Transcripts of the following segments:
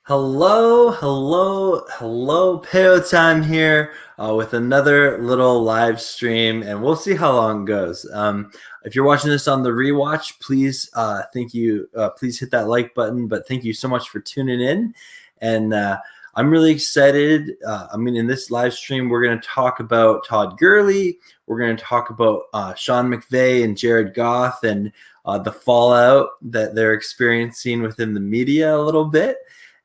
Hello, Peo time here with another little live stream, and we'll see how long it goes. If you're watching this on the rewatch, please, please hit that like button. But thank you so much for tuning in, and I'm really excited. In this live stream, we're going to talk about Todd Gurley. We're going to talk about Sean McVay and Jared Goff and the fallout that they're experiencing within the media a little bit.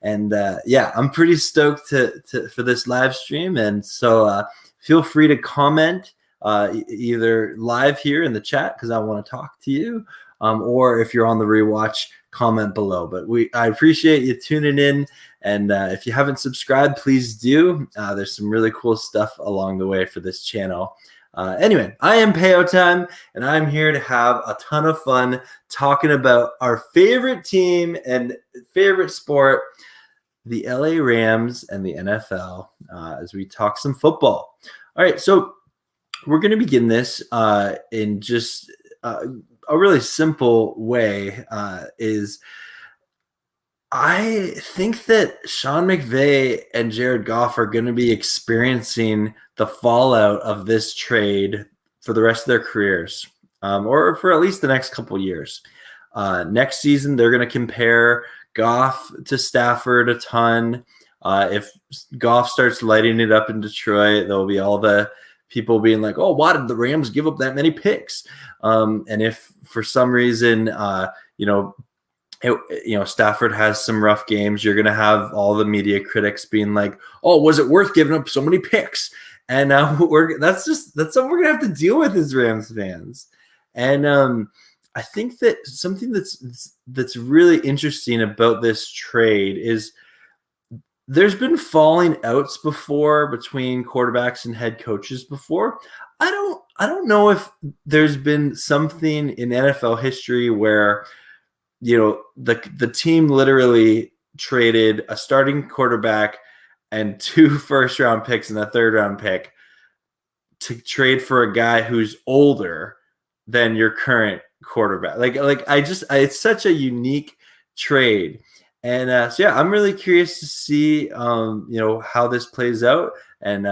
And I'm pretty stoked for this live stream. And so feel free to comment either live here in the chat because I want to talk to you, or if you're on the rewatch, comment below. But I appreciate you tuning in. And if you haven't subscribed, please do. There's some really cool stuff along the way for this channel. Anyway, I am Peo Time, and I'm here to have a ton of fun talking about our favorite team and favorite sport, the LA Rams and the NFL, as we talk some football. All right, so we're going to begin this in just a really simple way. I think that Sean McVay and Jared Goff are going to be experiencing the fallout of this trade for the rest of their careers, or for at least the next couple of years. Next season, they're going to compare Goff to Stafford a ton. If Goff starts lighting it up in Detroit, there'll be all the people being like, "Oh, why did the Rams give up that many picks?" And if for some reason, Stafford has some rough games, you're going to have all the media critics being like, "Oh, was it worth giving up so many picks?" And that's something we're going to have to deal with as Rams fans. And I think that something that's really interesting about this trade is there's been falling outs before between quarterbacks and head coaches before. I don't know if there's been something in NFL history where the team literally traded a starting quarterback and 2 first-round picks and a third-round pick to trade for a guy who's older than your current quarterback. It's such a unique trade. And I'm really curious to see how this plays out. And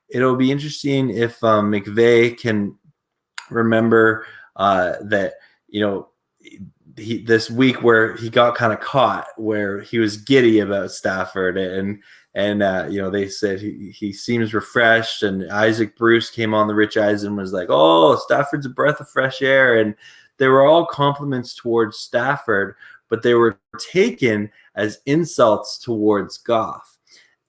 it'll be interesting if McVay can remember that this week where he got kind of caught, where he was giddy about Stafford, and they said he seems refreshed, and Isaac Bruce came on the Rich Eisen, was like, "Oh, Stafford's a breath of fresh air," and they were all compliments towards Stafford, but they were taken as insults towards Goff.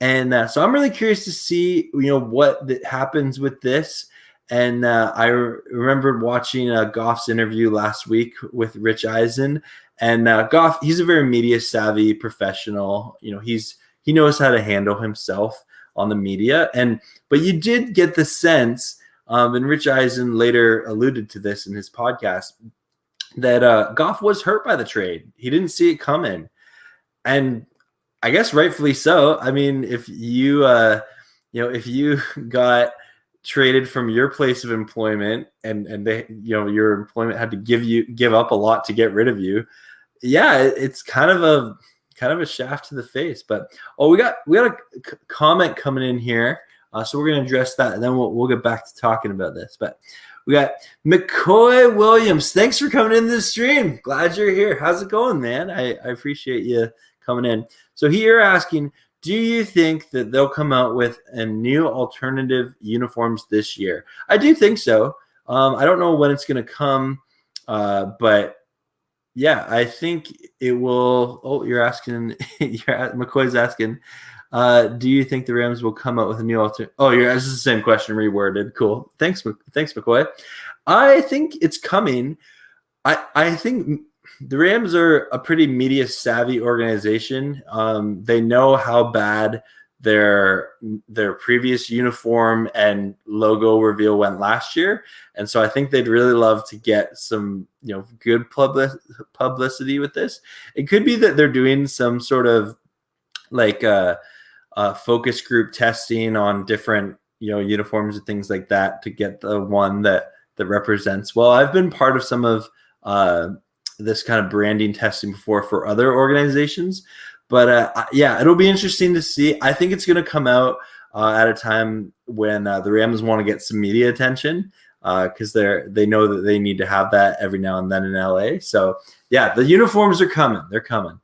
And so I'm really curious to see what happens with this. And I remembered watching Goff's interview last week with Rich Eisen. And Goff, he's a very media savvy professional. He knows how to handle himself on the media. But you did get the sense, and Rich Eisen later alluded to this in his podcast, that Goff was hurt by the trade. He didn't see it coming. And I guess rightfully so. I mean, if you got traded from your place of employment and they, your employment had to give up a lot to get rid of you. Yeah, it's kind of a shaft to the face. But we got a comment coming in here, so we're going to address that, and then we'll get back to talking about this. But we got McCoy Williams. Thanks for coming in this stream. Glad you're here. How's it going, man? I appreciate you coming in. So here asking, do you think that they'll come out with a new alternative uniforms this year? I do think so. I don't know when it's going to come, but yeah, I think it will. Oh, you're asking. McCoy's asking. Do you think the Rams will come out with a new alternative? Oh, this is the same question reworded. Cool. Thanks, McCoy. I think it's coming. I think the Rams are a pretty media savvy organization. They know how bad their previous uniform and logo reveal went last year, and so I think they'd really love to get some good publicity with this. It could be that they're doing some sort of focus group testing on different uniforms and things like that to get the one that represents well. I've been part of some of this kind of branding testing before for other organizations, But yeah, it'll be interesting to see. I think it's going to come out at a time when the Rams want to get some media attention because they know that they need to have that every now and then in LA. So yeah, the uniforms are coming. They're coming.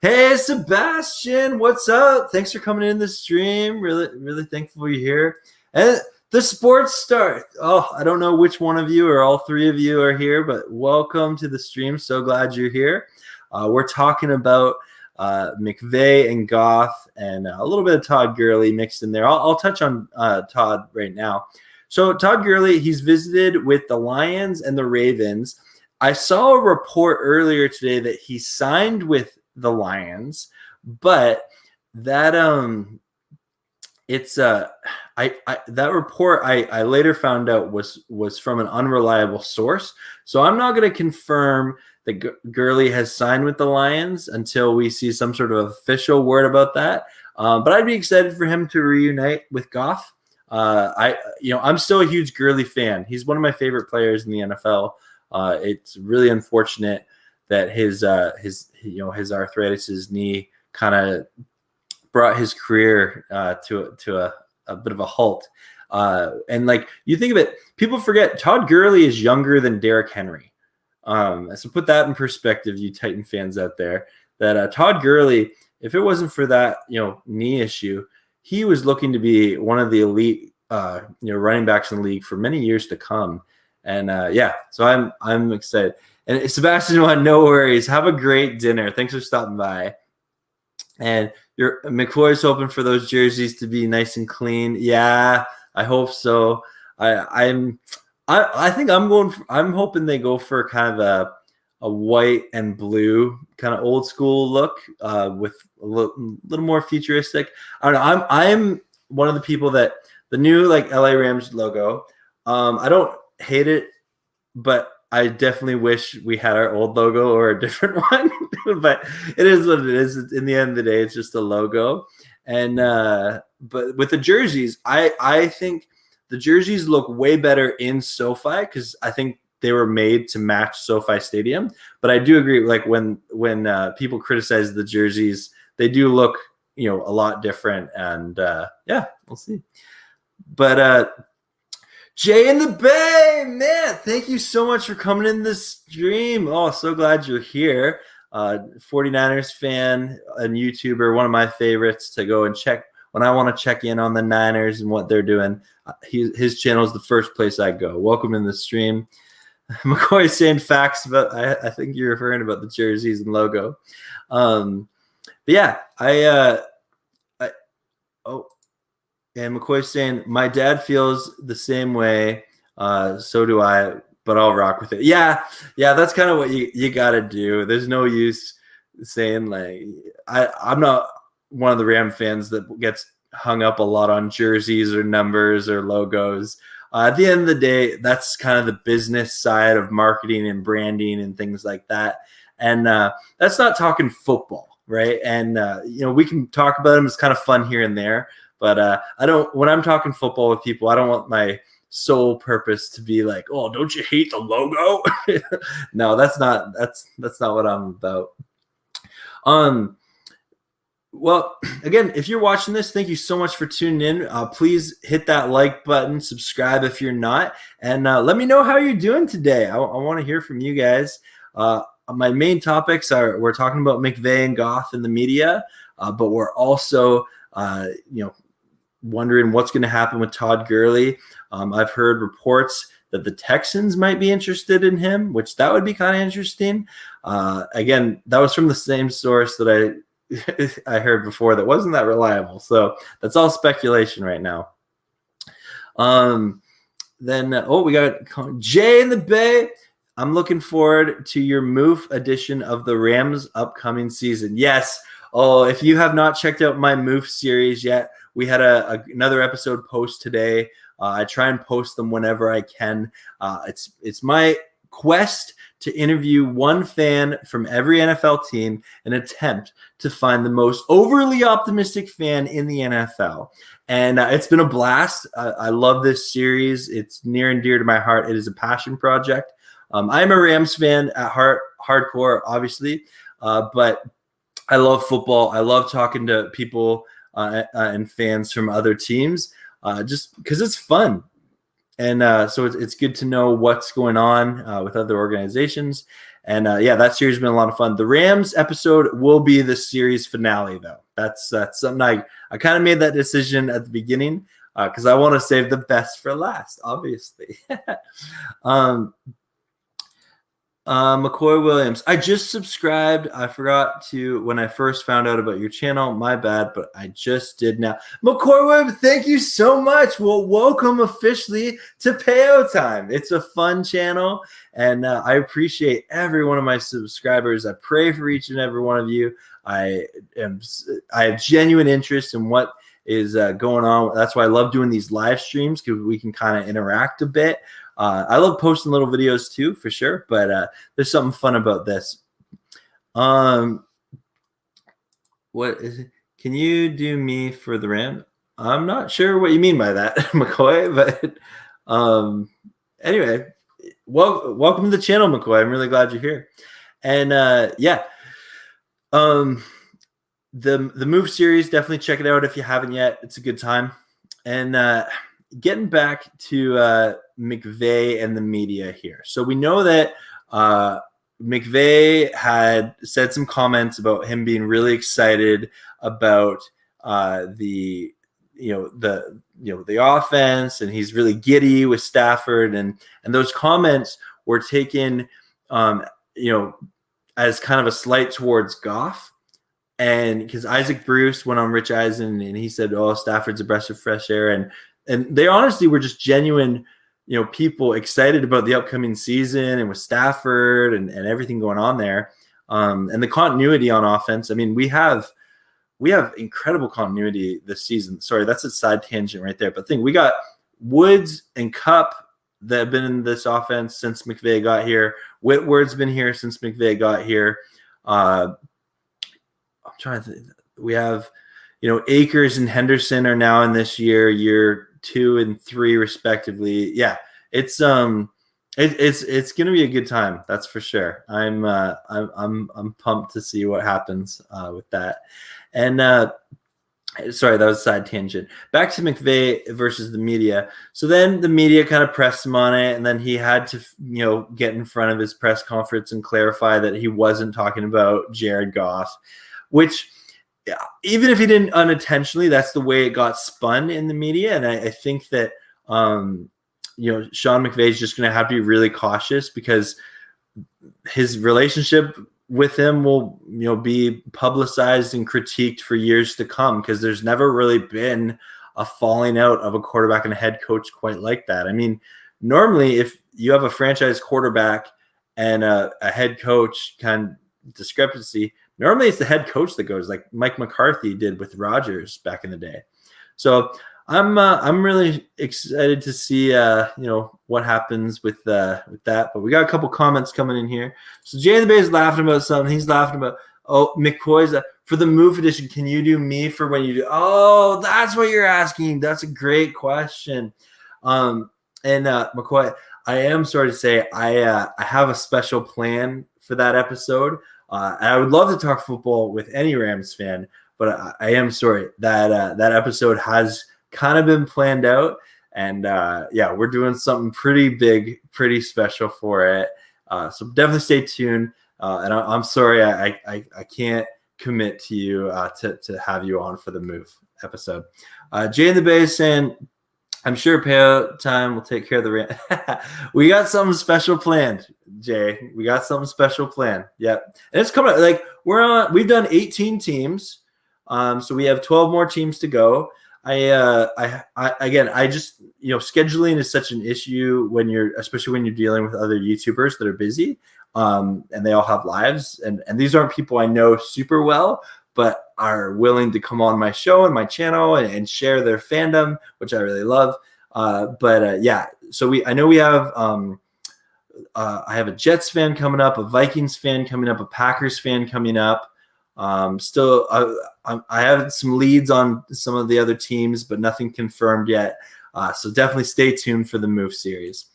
Hey, Sebastian, what's up? Thanks for coming in the stream. Really thankful you're here. And the sports star. Oh, I don't know which one of you or all three of you are here, but welcome to the stream. So glad you're here. We're talking about McVay and Goff and a little bit of Todd Gurley mixed in there. I'll touch on Todd right now. So Todd Gurley, he's visited with the Lions and the Ravens. I saw a report earlier today that he signed with the Lions, but that that report I later found out was from an unreliable source. So I'm not going to confirm that Gurley has signed with the Lions until we see some sort of official word about that. But I'd be excited for him to reunite with Goff. I'm still a huge Gurley fan. He's one of my favorite players in the NFL. It's really unfortunate that his arthritis, his knee, kind of brought his career to a bit of a halt. And like you think of it, people forget Todd Gurley is younger than Derrick Henry. So put that in perspective, you Titan fans out there. That Todd Gurley, if it wasn't for that knee issue, he was looking to be one of the elite running backs in the league for many years to come. And so I'm excited. And Sebastian, no worries. Have a great dinner. Thanks for stopping by. And your McCoy's hoping for those jerseys to be nice and clean. Yeah, I hope so. I think I'm hoping they go for kind of a white and blue kind of old school look with a little more futuristic. I don't know. I'm one of the people that the new like LA Rams logo. I don't hate it, but I definitely wish we had our old logo or a different one, but it is what it is. In the end of the day, it's just a logo. And but with the jerseys, I think the jerseys look way better in SoFi because I think they were made to match SoFi Stadium. But I do agree, like when people criticize the jerseys, they do look a lot different. And we'll see. But Jay in the Bay, man, thank you so much for coming in this stream. Oh, so glad you're here. 49ers fan and YouTuber, one of my favorites to go and check when I want to check in on the Niners and what they're doing. His channel is the first place I go. Welcome in the stream. McCoy is saying facts about, I think you're referring about the jerseys and logo. But yeah, and McCoy's saying, my dad feels the same way. So do I, but I'll rock with it. Yeah, that's kind of what you got to do. There's no use saying, like, I'm not one of the Ram fans that gets hung up a lot on jerseys or numbers or logos. At the end of the day, that's kind of the business side of marketing and branding and things like that. And that's not talking football, right? And, we can talk about them. It's kind of fun here and there. But when I'm talking football with people, I don't want my sole purpose to be like, oh, don't you hate the logo? No, that's not what I'm about. Well, again, if you're watching this, thank you so much for tuning in. Please hit that like button, subscribe if you're not, and let me know how you're doing today. I want to hear from you guys. My main topics we're talking about McVay and Goff in the media, but we're also wondering what's going to happen with Todd Gurley. I've heard reports that the Texans might be interested in him, which that would be kind of interesting. Again, that was from the same source that I heard before that wasn't that reliable. So that's all speculation right now. We got Jay in the Bay. I'm looking forward to your MOOF edition of the Rams upcoming season. Yes. Oh, if you have not checked out my MOOF series yet, we had another episode post today. I try and post them whenever I can. It's my quest to interview one fan from every NFL team and attempt to find the most overly optimistic fan in the NFL. And it's been a blast. I love this series. It's near and dear to my heart. It is a passion project. I'm a Rams fan at heart, hardcore, obviously, but I love football. I love talking to people and fans from other teams, just because it's fun. And so it's good to know what's going on with other organizations. And yeah, that series has been a lot of fun. The Rams episode will be the series finale, though. That's something I kind of made that decision at the beginning because I want to save the best for last, obviously. McCoy Williams, I just subscribed. I forgot to when I first found out about your channel. My bad, but I just did now. McCoy Williams, thank you so much. Well, welcome officially to Payo Time. It's a fun channel, and I appreciate every one of my subscribers. I pray for each and every one of you. I have genuine interest in what is going on. That's why I love doing these live streams because we can kind of interact a bit. I love posting little videos too, for sure, but there's something fun about this. What is it? Can you do me for the Ram? I'm not sure what you mean by that, McCoy, but anyway, welcome to the channel, McCoy. I'm really glad you're here. And yeah, the Move series, definitely check it out if you haven't yet. It's a good time. And getting back to McVay and the media here. So we know that McVay had said some comments about him being really excited about the offense, and he's really giddy with Stafford, and those comments were taken as kind of a slight towards Goff. And because Isaac Bruce went on Rich Eisen and he said, "Oh, Stafford's a breath of fresh air," and they honestly were just genuine, people excited about the upcoming season and with Stafford and everything going on there, and the continuity on offense. I mean, we have incredible continuity this season. Sorry, that's a side tangent right there. But we got Woods and Kupp that have been in this offense since McVay got here. Whitworth's been here since McVay got here. I'm trying to think. We have, Akers and Henderson are now in this year 2 and 3 respectively. Yeah, it's going to be a good time. That's for sure. I'm pumped to see what happens with that. And sorry, that was a side tangent. Back to McVay versus the media. So then the media kind of pressed him on it, and then he had to, get in front of his press conference and clarify that he wasn't talking about Jared Goff, which, even if he didn't unintentionally, that's the way it got spun in the media. And I think that, Sean McVay is just going to have to be really cautious because his relationship with him will, be publicized and critiqued for years to come because there's never really been a falling out of a quarterback and a head coach quite like that. I mean, normally if you have a franchise quarterback and a head coach kind of discrepancy, normally it's the head coach that goes, like Mike McCarthy did with Rodgers back in the day. So I'm really excited to see what happens with that. But we got a couple comments coming in here. So Jay the Bay is laughing about something. He's laughing about McCoy's for the Move edition. Can you do me for when you do? Oh, that's what you're asking. That's a great question. And McCoy, I am sorry to say I have a special plan for that episode. And I would love to talk football with any Rams fan, but I am sorry that that episode has kind of been planned out. And yeah, we're doing something pretty big, pretty special for it. So definitely stay tuned. And I'm sorry I can't commit to you to have you on for the Move episode. Jay in the Bay is saying, I'm sure Payo Time will take care of the Rams. We got something special planned, Jay. We got something special planned. Yep. And it's coming. Like we've done 18 teams. So we have 12 more teams to go. I just, scheduling is such an issue especially when you're dealing with other YouTubers that are busy. And they all have lives, and these aren't people I know super well, but are willing to come on my show and my channel and share their fandom, which I really love. Yeah, so I know we have, I have a Jets fan coming up, a Vikings fan coming up, a Packers fan coming up. Still, I have some leads on some of the other teams, but nothing confirmed yet. So definitely stay tuned for the Move series.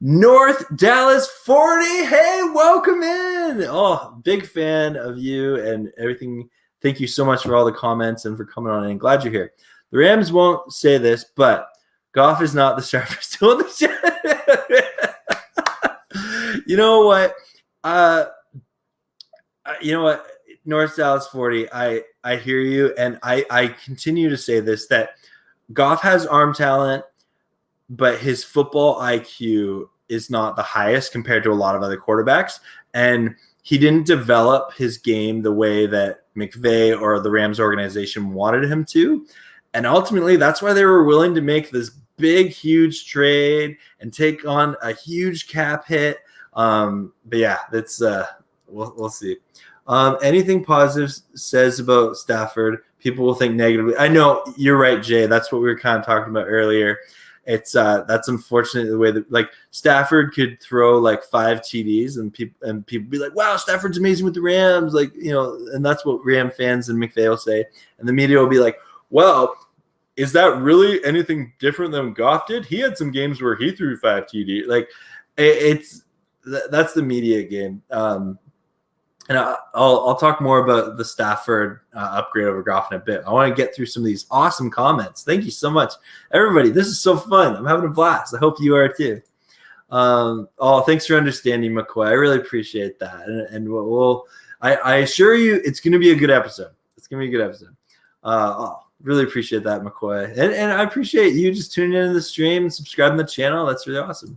North Dallas 40. Hey, welcome in. Oh, big fan of you and everything. Thank you so much for all the comments and for coming on in. Glad you're here. The Rams won't say this, but Goff is not the star for still in the chat. You know what? North Dallas 40, I hear you, and I continue to say this, that Goff has arm talent, but his football IQ is not the highest compared to a lot of other quarterbacks, and he didn't develop his game the way that McVay or the Rams organization wanted him to, and ultimately that's why they were willing to make this big, huge trade and take on a huge cap hit. But yeah, that's we'll see. Anything positive says about Stafford, people will think negatively. I know you're right, Jay. That's what we were kind of talking about earlier. It's that's unfortunate the way that like Stafford could throw like 5 TDs and people be like, wow, Stafford's amazing with the Rams, like, you know, and that's what Ram fans and McVay will say, and the media will be like, well, is that really anything different than Goff did? He had some games where he threw 5 TD. Like that's the media game. And I'll talk more about the Stafford upgrade over Goff in a bit. I want to get through some of these awesome comments. Thank you so much, everybody. This is so fun. I'm having a blast. I hope you are too. Thanks for understanding, McCoy. I really appreciate that. And I assure you, it's going to be a good episode. It's going to be a good episode. Really appreciate that, McCoy. And I appreciate you just tuning into the stream and subscribing to the channel. That's really awesome.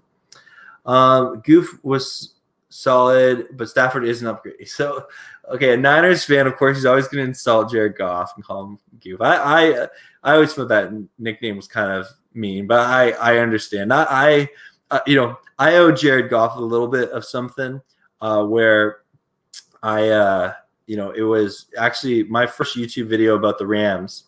Goof was solid, but Stafford is an upgrade. So, okay, a Niners fan, of course, he's always going to insult Jared Goff and call him Goof. I always thought that nickname was kind of mean, but I understand. I owe Jared Goff a little bit of something where it was actually my first YouTube video about the Rams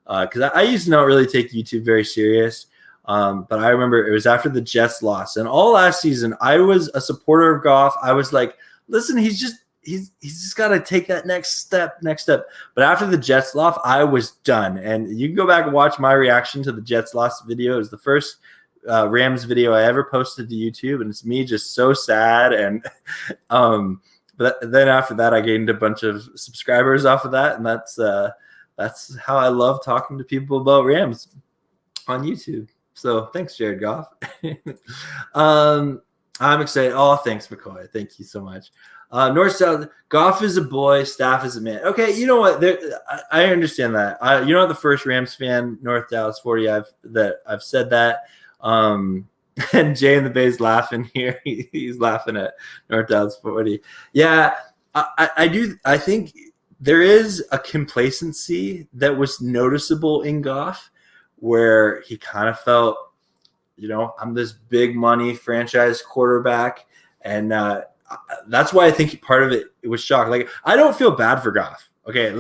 because I used to not really take YouTube very serious. But I remember it was after the Jets loss, and all last season I was a supporter of Goff. I was like, listen, he's just got to take that next step. But after the Jets loss, I was done. And you can go back and watch my reaction to the Jets loss video. It was the first Rams video I ever posted to YouTube, and it's me just so sad. And but then after that, I gained a bunch of subscribers off of that, and that's how I love talking to people about Rams on YouTube. So thanks, Jared Goff. I'm excited. Oh, thanks, McCoy. Thank you so much. North South, Goff is a boy, Staff is a man. Okay, you know what? I understand that. You're not the first Rams fan, North Dallas 40. I've said that. And Jay in the Bay's laughing here. He's laughing at North Dallas 40. Yeah, I do. I think there is a complacency that was noticeable in Goff, where he kind of felt, I'm this big money franchise quarterback. And that's why I think part of it was shock. Like, I don't feel bad for Goff. Okay,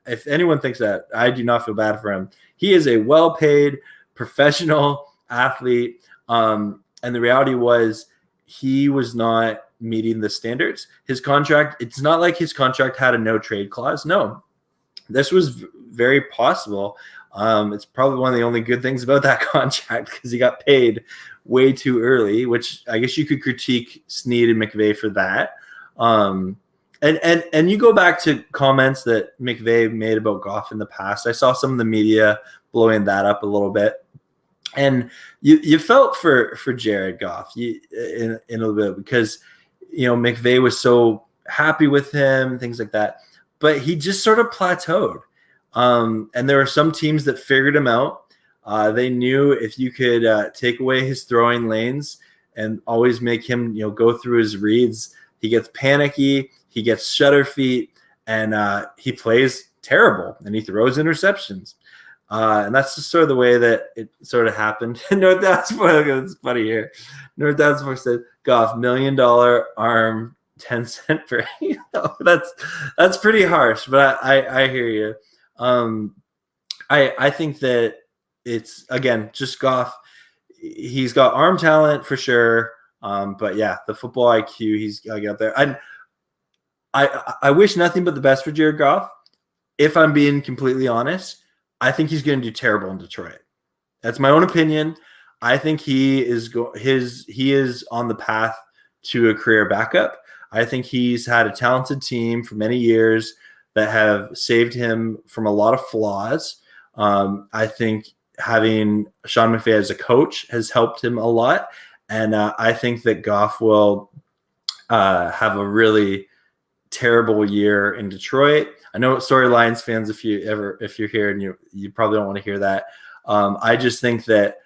if anyone thinks that, I do not feel bad for him. He is a well-paid professional athlete. And the reality was he was not meeting the standards. His contract, it's not like his contract had a no-trade clause. No, this was very possible. It's probably one of the only good things about that contract because he got paid way too early, which I guess you could critique Snead and McVay for that. And you go back to comments that McVay made about Goff in the past. I saw some of the media blowing that up a little bit. And you felt for Jared Goff in a little bit because, McVay was so happy with him, things like that. But he just sort of plateaued. And there were some teams that figured him out. They knew if you could take away his throwing lanes and always make him, go through his reads, he gets panicky, he gets shutter feet, and he plays terrible, and he throws interceptions. And that's just sort of the way that it sort of happened. North Dallas, it's funny here. North Dallas said, Goff, $1 million arm, 10-cent per. That's pretty harsh, but I hear you. I think that it's, again, just Goff. He's got arm talent for sure. But yeah, the football IQ, he's got to get up there. I wish nothing but the best for Jared Goff. If I'm being completely honest, I think he's going to do terrible in Detroit. That's my own opinion. I think he is on the path to a career backup. I think he's had a talented team for many years that have saved him from a lot of flaws. I think having Sean McVay as a coach has helped him a lot. And I think that Goff will have a really terrible year in Detroit. I know, sorry, Lions fans, if you're here and you probably don't want to hear that. I just think that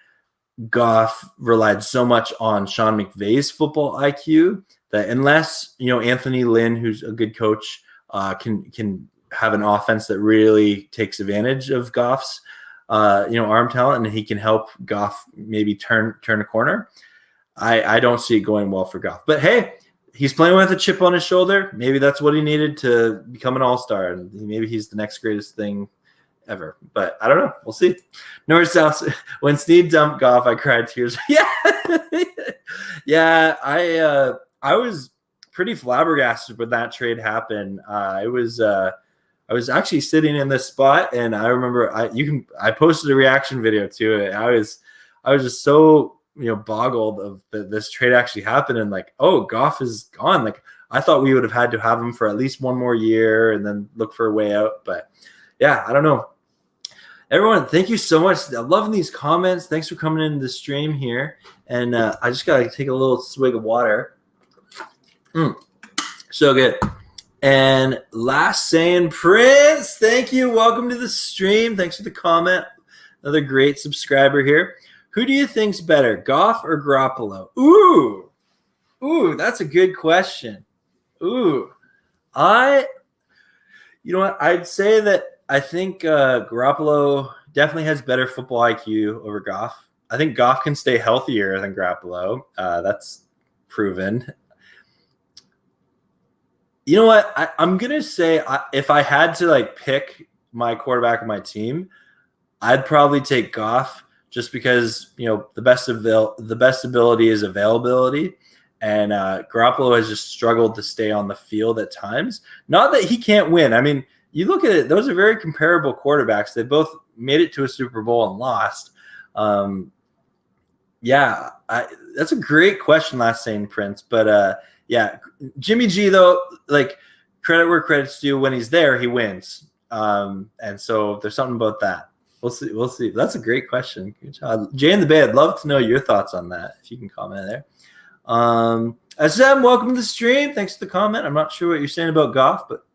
Goff relied so much on Sean McVay's football IQ that unless Anthony Lynn, who's a good coach, can have an offense that really takes advantage of Goff's arm talent, and he can help Goff maybe turn a corner, I don't see it going well for Goff. But hey, he's playing with a chip on his shoulder. Maybe that's what he needed to become an all-star, and maybe he's the next greatest thing ever. But I don't know. We'll see. North South. When Snead dumped Goff, I cried tears. Yeah. I was pretty flabbergasted when that trade happened. I was actually sitting in this spot, and I remember I posted a reaction video to it. I was just so boggled of this trade actually happened, and like, oh, Goff is gone. Like, I thought we would have had to have him for at least one more year and then look for a way out. But yeah, I don't know. Everyone, thank you so much. I'm loving these comments. Thanks for coming into the stream here. And I just got to take a little swig of water. So good. And last saying, Prince, thank you. Welcome to the stream. Thanks for the comment. Another great subscriber here. Who do you think's better, Goff or Garoppolo? Ooh, that's a good question. You know what? I'd say that I think Garoppolo definitely has better football IQ over Goff. I think Goff can stay healthier than Garoppolo. That's proven. You know what? I'm going to say if I had to pick my quarterback of my team, I'd probably take Goff just because, the best ability is availability. And Garoppolo has just struggled to stay on the field at times. Not that he can't win. I mean, you look at it, those are very comparable quarterbacks. They both made it to a Super Bowl and lost. That's a great question, last saying, Prince. But Jimmy G, though, credit where credit's due. When he's there, he wins. And so there's something about that. We'll see. That's a great question. Good job. Jay in the Bay, I'd love to know your thoughts on that, if you can comment there. SM, welcome to the stream. Thanks for the comment. I'm not sure what you're saying about Goff, but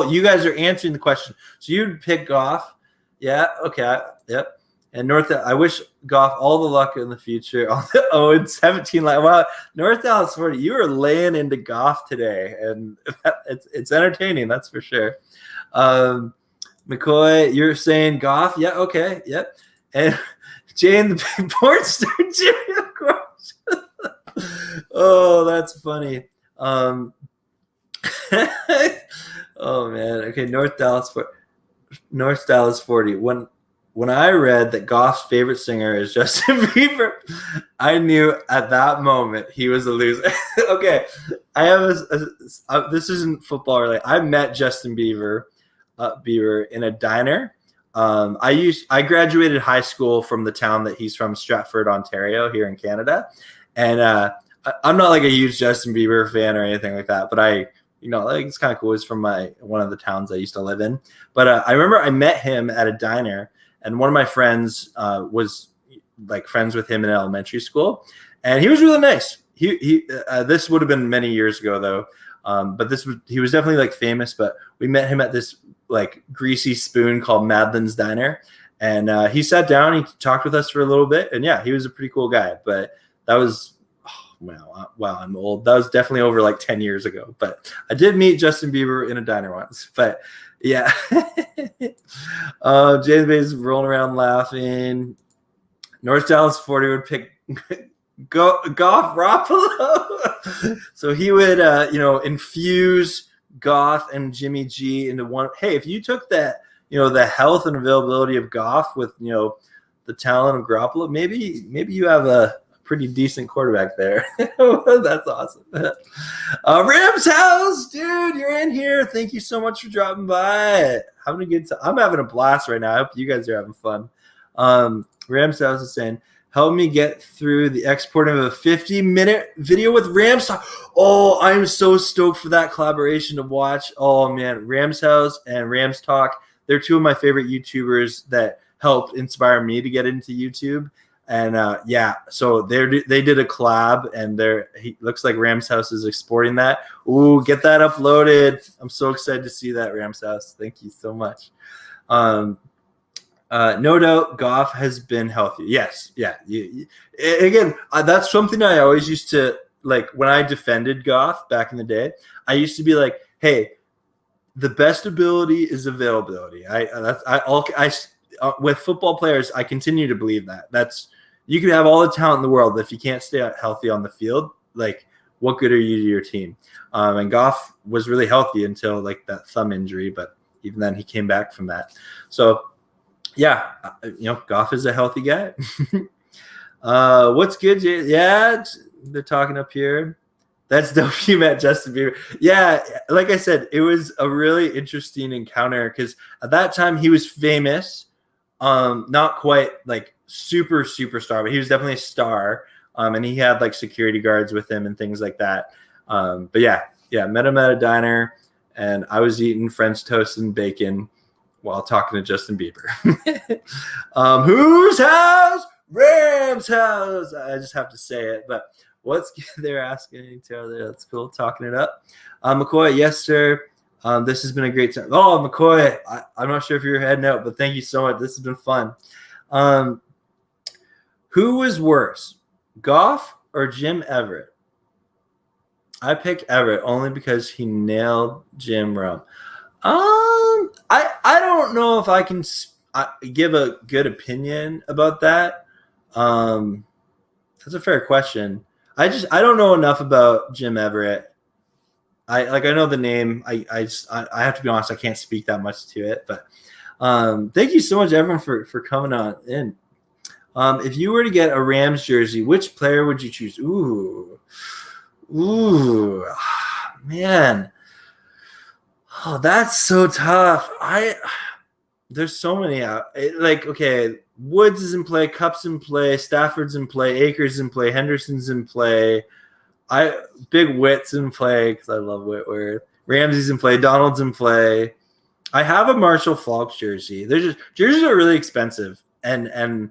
you guys are answering the question. So you'd pick Goff. Yeah, okay. Yep. And I wish Goff all the luck in the future. And 17. Wow, North Dallas 40. You were laying into Goff today, and it's entertaining, that's for sure. McCoy, you're saying Goff? Yeah, okay, yep. And Jay and the big porn star Jimmy, of course. Oh, that's funny. Oh man. Okay, North Dallas 40. When I read that Goff's favorite singer is Justin Bieber, I knew at that moment he was a loser. Okay, I have this isn't football related. I met Justin Bieber in a diner. I graduated high school from the town that he's from, Stratford, Ontario, here in Canada, and I'm not a huge Justin Bieber fan or anything like that, but it's kind of cool. It's from one of the towns I used to live in. But I remember I met him at a diner, and one of my friends was friends with him in elementary school, and he was really nice. He this would have been many years ago though, but he was definitely famous. But we met him at this greasy spoon called Madeline's Diner, and he sat down. He talked with us for a little bit, and yeah, he was a pretty cool guy. But that was wow, I'm old. That was definitely over 10 years ago. But I did meet Justin Bieber in a diner once. But yeah. James Bay's rolling around laughing. North Dallas 40 would pick Goff Garoppolo. So he would infuse Goff and Jimmy G into one. Hey, if you took that, the health and availability of Goff with the talent of Garoppolo, maybe you have a pretty decent quarterback there. That's awesome. Rams house, dude, you're in here. Thank you so much for dropping by. Having a good time. I'm having a blast right now. I hope you guys are having fun. Rams house is saying, help me get through the export of a 50-minute video with Rams Talk. Oh, I'm so stoked for that collaboration to watch. Oh, man, Rams House and Rams Talk, they're two of my favorite YouTubers that helped inspire me to get into YouTube. And, so they did a collab, and he looks like Rams House is exporting that. Ooh, get that uploaded. I'm so excited to see that, Rams House. Thank you so much. No doubt Goff has been healthy. Yes. Yeah. Again, that's something I always used to like when I defended Goff back in the day. I used to be like, hey, the best ability is availability. With football players, I continue to believe that. You can have all the talent in the world, but if you can't stay healthy on the field, like what good are you to your team? And Goff was really healthy until like that thumb injury, but even then he came back from that. So yeah, Goff is a healthy guy. What's good? Yeah, they're talking up here. That's dope. You met Justin Bieber. Yeah, like I said, it was a really interesting encounter because at that time he was famous, not quite like super superstar, but he was definitely a star. And he had like security guards with him and things like that. But yeah, met him at a diner, and I was eating French toast and bacon while talking to Justin Bieber. Whose house? Rams House. I just have to say it, but they're asking each other. That's cool. Talking it up. McCoy, yes, sir. This has been a great time. Oh, McCoy, I'm not sure if you're heading out, but thank you so much. This has been fun. Who was worse, Goff or Jim Everett? I pick Everett only because he nailed Jim Rome. I don't know if I can give a good opinion about that. That's a fair question. I don't know enough about Jim Everett. I know the name. I have to be honest. I can't speak that much to it. But thank you so much, everyone, for coming on in. If you were to get a Rams jersey, which player would you choose? Ooh, man. Oh, that's so tough. There's so many out. Okay, Woods is in play, Kupp's in play, Stafford's in play, Akers in play, Henderson's in play. Big Witt's in play because I love Whitworth. Ramsey's in play, Donald's in play. I have a Marshall Faulk jersey. Jerseys are really expensive, and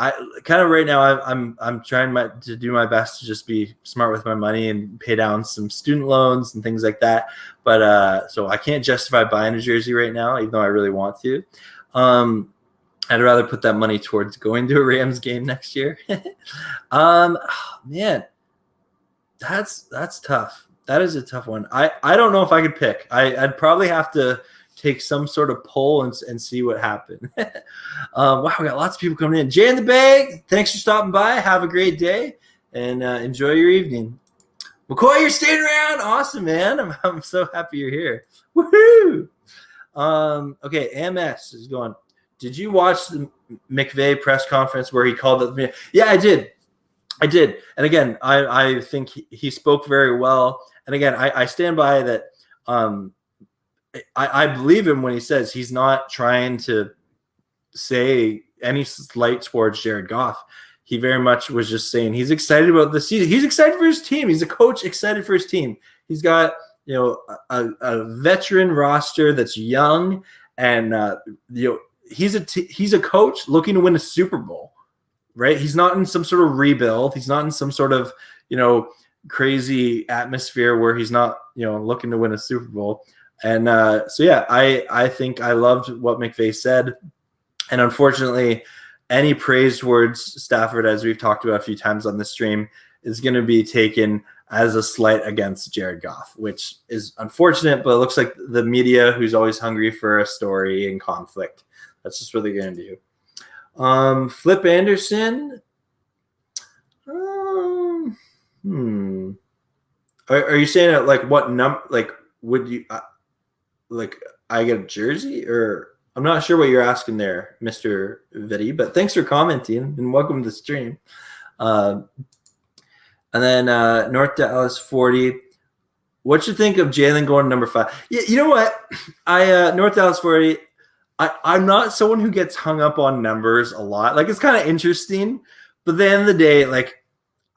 I kind of right now I'm trying to do my best to just be smart with my money and pay down some student loans and things like that. But so I can't justify buying a jersey right now, even though I really want to. I'd rather put that money towards going to a Rams game next year. Man, that's tough. That is a tough one. I don't know if I could pick. I'd probably have to take some sort of poll and see what happened. Wow, we got lots of people coming in. Jay in the Bay, thanks for stopping by. Have a great day and enjoy your evening. McCoy, you're staying around. Awesome, man. I'm so happy you're here. Woohoo! Okay, AMS is going. Did you watch the McVay press conference where he called it? Yeah, I did. And again, I think he spoke very well. And again, I stand by that. I believe him when he says he's not trying to say any slight towards Jared Goff. He very much was just saying he's excited about the season. He's excited for his team. He's a coach excited for his team. He's got a veteran roster that's young, and he's a coach looking to win a Super Bowl, right? He's not in some sort of rebuild. He's not in some sort of crazy atmosphere where he's not looking to win a Super Bowl. And I think I loved what McVay said. And unfortunately, any praise towards Stafford, as we've talked about a few times on the stream, is going to be taken as a slight against Jared Goff, which is unfortunate, but it looks like the media, who's always hungry for a story and conflict, that's just what they're going to do. Flip Anderson. Are you saying that, like, what number, like, would you I get a jersey, or I'm not sure what you're asking there, Mr. Vitti, but thanks for commenting and welcome to the stream. And then North Dallas 40. What you think of Jalen going to number 5? Yeah, you know what? North Dallas 40. I'm not someone who gets hung up on numbers a lot. Like, it's kind of interesting, But at the end of the day, like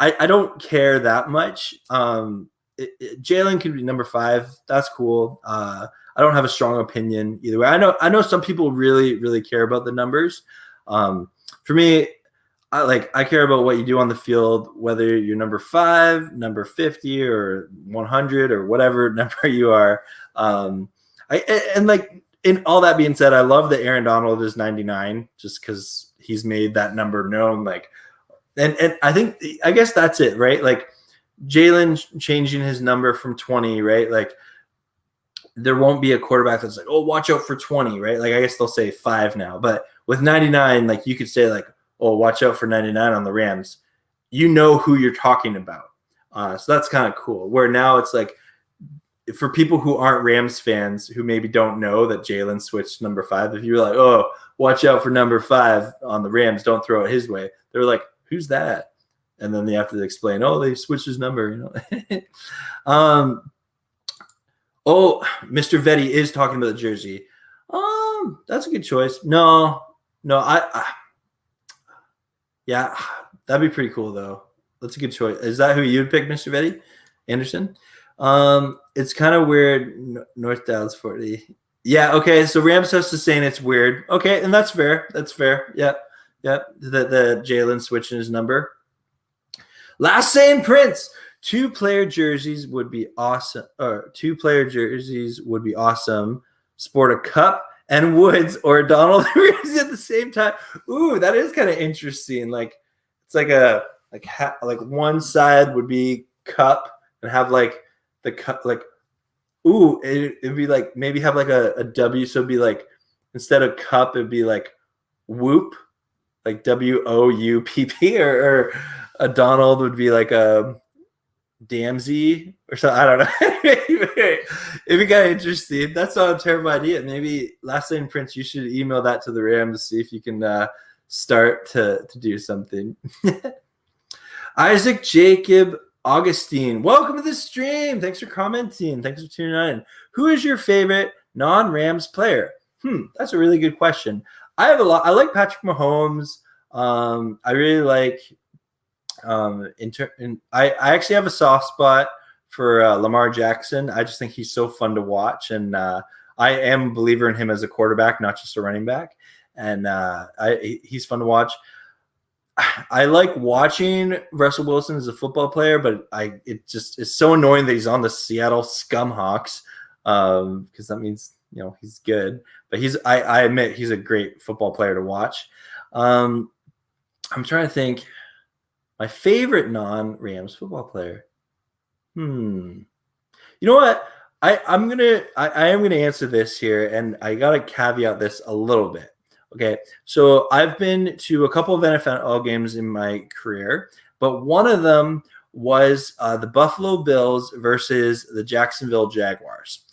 I don't care that much. Jalen could be number 5. That's cool. I don't have a strong opinion either way. I know some people really, really care about the numbers. For me, I care about what you do on the field, whether you're number 5, number 50, or 100, or whatever number you are. And like, in all that being said, I love that Aaron Donald is 99 just because he's made that number known. Like, and I guess that's it, right? Like, Jalen changing his number from 20, right? Like, there won't be a quarterback that's like, oh, watch out for 20, right? Like, I guess they'll say 5 now. But with 99, like, you could say, like, oh, watch out for 99 on the Rams. You know who you're talking about. So that's kind of cool. Where now it's like, for people who aren't Rams fans who maybe don't know that Jalen switched number 5, if you're like, oh, watch out for number 5 on the Rams, don't throw it his way. They're like, who's that? And then they have to explain, oh, they switched his number. You know. Oh, Mr. Vetty is talking about the jersey. That's a good choice. No, yeah, that'd be pretty cool though. That's a good choice. Is that who you'd pick, Mr. Vetty? Anderson? It's kind of weird. North Dallas 40. Yeah, okay. So Rams House is saying it's weird. Okay, and that's fair. That's fair. Yeah. The Jalen switching his number. Last saying Prince. 2-player jerseys would be awesome. Or 2-player jerseys would be awesome. Sport a cup and Woods or Donald Ramsey at the same time. Ooh, that is kind of interesting. Like, it's like one side would be cup and have like the cup, like, ooh, it'd be like, maybe have like a W. So it'd be like, instead of cup, it'd be like whoop, like WOUPP, or a Donald would be like a Damsey or something. I don't know. It'd be kind of interesting. That's not a terrible idea. Maybe last name Prince, you should email that to the Rams, see if you can start to do something. Isaac Jacob Augustine, welcome to the stream. Thanks for commenting. Thanks for tuning in. Who is your favorite non-Rams player? That's a really good question. I have a lot. I like Patrick Mahomes. I really like. I actually have a soft spot for Lamar Jackson. I just think he's so fun to watch, and I am a believer in him as a quarterback, not just a running back. And he's fun to watch. I like watching Russell Wilson as a football player, but it's so annoying that he's on the Seattle Scumhawks, because that means, you know, he's good. But I admit he's a great football player to watch. I'm trying to think. My favorite non-Rams football player. You know what? I am gonna answer this here, and I gotta caveat this a little bit. Okay, so I've been to a couple of NFL games in my career, but one of them was the Buffalo Bills versus the Jacksonville Jaguars,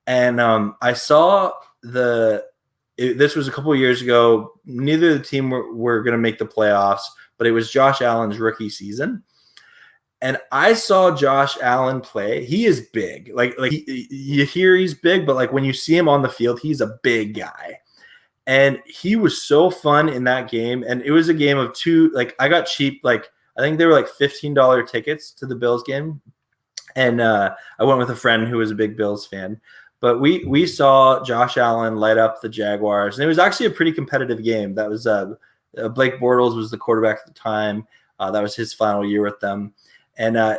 and I saw this was a couple of years ago. Neither of the team were going to make the playoffs, but it was Josh Allen's rookie season. And I saw Josh Allen play. He is big. Like you hear he's big, but like when you see him on the field, he's a big guy. And he was so fun in that game. And it was a game of two. Like, I got cheap. Like, I think they were like $15 tickets to the Bills game. And I went with a friend who was a big Bills fan. But we saw Josh Allen light up the Jaguars. And it was actually a pretty competitive game. That was Blake Bortles was the quarterback at the time. That was his final year with them. And I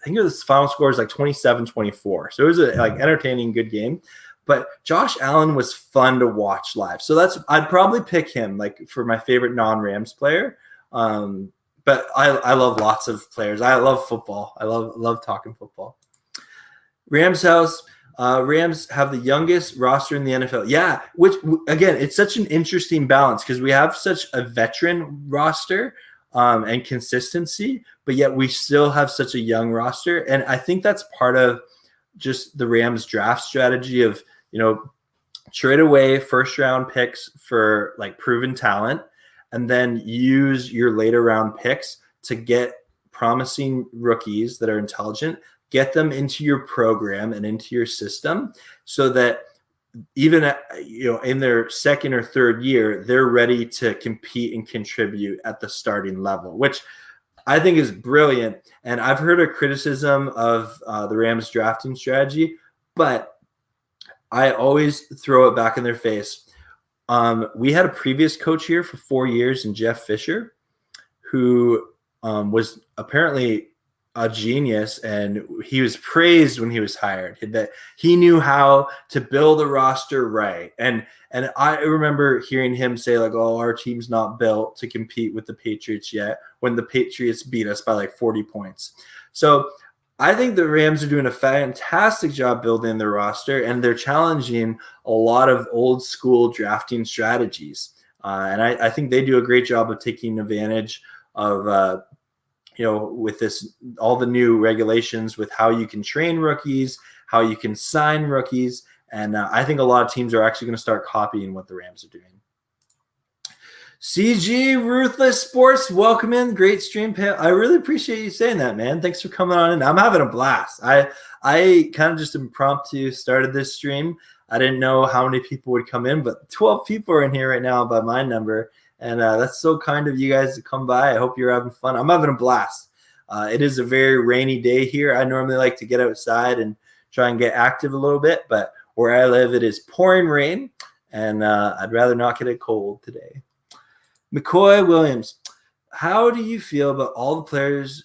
think the final score was like 27-24. So it was a entertaining, good game. But Josh Allen was fun to watch live. So I'd probably pick him like for my favorite non-Rams player. But I love lots of players. I love football. I love talking football. Rams house. Rams have the youngest roster in the NFL. Yeah, which, again, it's such an interesting balance because we have such a veteran roster and consistency, but yet we still have such a young roster. And I think that's part of just the Rams draft strategy of, trade away first-round picks for like proven talent and then use your later round picks to get promising rookies that are intelligent, get them into your program and into your system so that even in their second or third year, they're ready to compete and contribute at the starting level, which I think is brilliant. And I've heard a criticism of the Rams drafting strategy, but I always throw it back in their face. We had a previous coach here for 4 years, and Jeff Fisher, who was apparently a genius, and he was praised when he was hired that he knew how to build a roster right. And I remember hearing him say like, "Oh, our team's not built to compete with the Patriots yet," when the Patriots beat us by like 40 points. So I think the Rams are doing a fantastic job building their roster, and they're challenging a lot of old school drafting strategies. And I think they do a great job of taking advantage of with this, all the new regulations with how you can train rookies, how you can sign rookies. And I think a lot of teams are actually going to start copying what the Rams are doing. CG Ruthless Sports, welcome in. Great stream. I really appreciate you saying that, man. Thanks for coming on in. I'm having a blast. I kind of just impromptu started this stream. I didn't know how many people would come in, but 12 people are in here right now by my number. And that's so kind of you guys to come by. I hope you're having fun. I'm having a blast. It is a very rainy day here. I normally like to get outside and try and get active a little bit, but where I live, it is pouring rain, and I'd rather not get it cold today. McCoy Williams, how do you feel about all the players'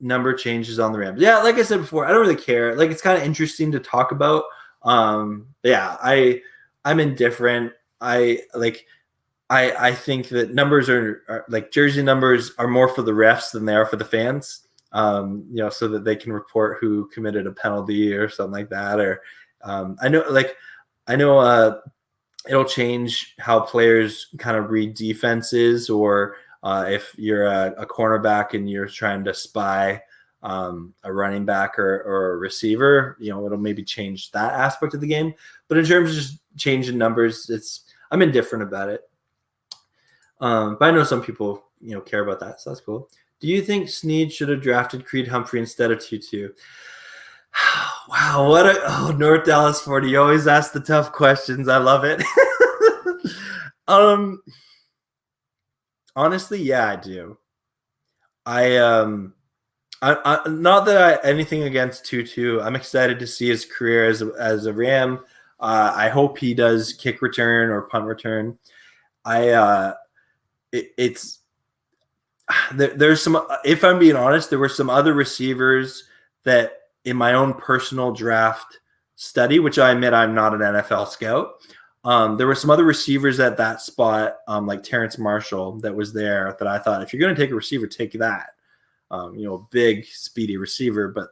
number changes on the Rams? Yeah, like I said before, I don't really care. Like, it's kind of interesting to talk about. Yeah, I'm indifferent. I think that numbers are like jersey numbers are more for the refs than they are for the fans. So that they can report who committed a penalty or something like that. Or I know it'll change how players kind of read defenses, or if you're a cornerback and you're trying to spy a running back or a receiver, it'll maybe change that aspect of the game. But in terms of just changing numbers, I'm indifferent about it. But I know some people, care about that, so that's cool. Do you think Snead should have drafted Creed Humphrey instead of Tutu? Wow, North Dallas 40. You always ask the tough questions. I love it. Honestly, yeah, I do. I not that anything against Tutu. I'm excited to see his career as a Ram. I hope he does kick return or punt return. There's some, if I'm being honest, there were some other receivers that in my own personal draft study, which I admit I'm not an NFL scout, there were some other receivers at that spot, like Terrence Marshall, that was there, that I thought, if you're going to take a receiver, take that. Big, speedy receiver. But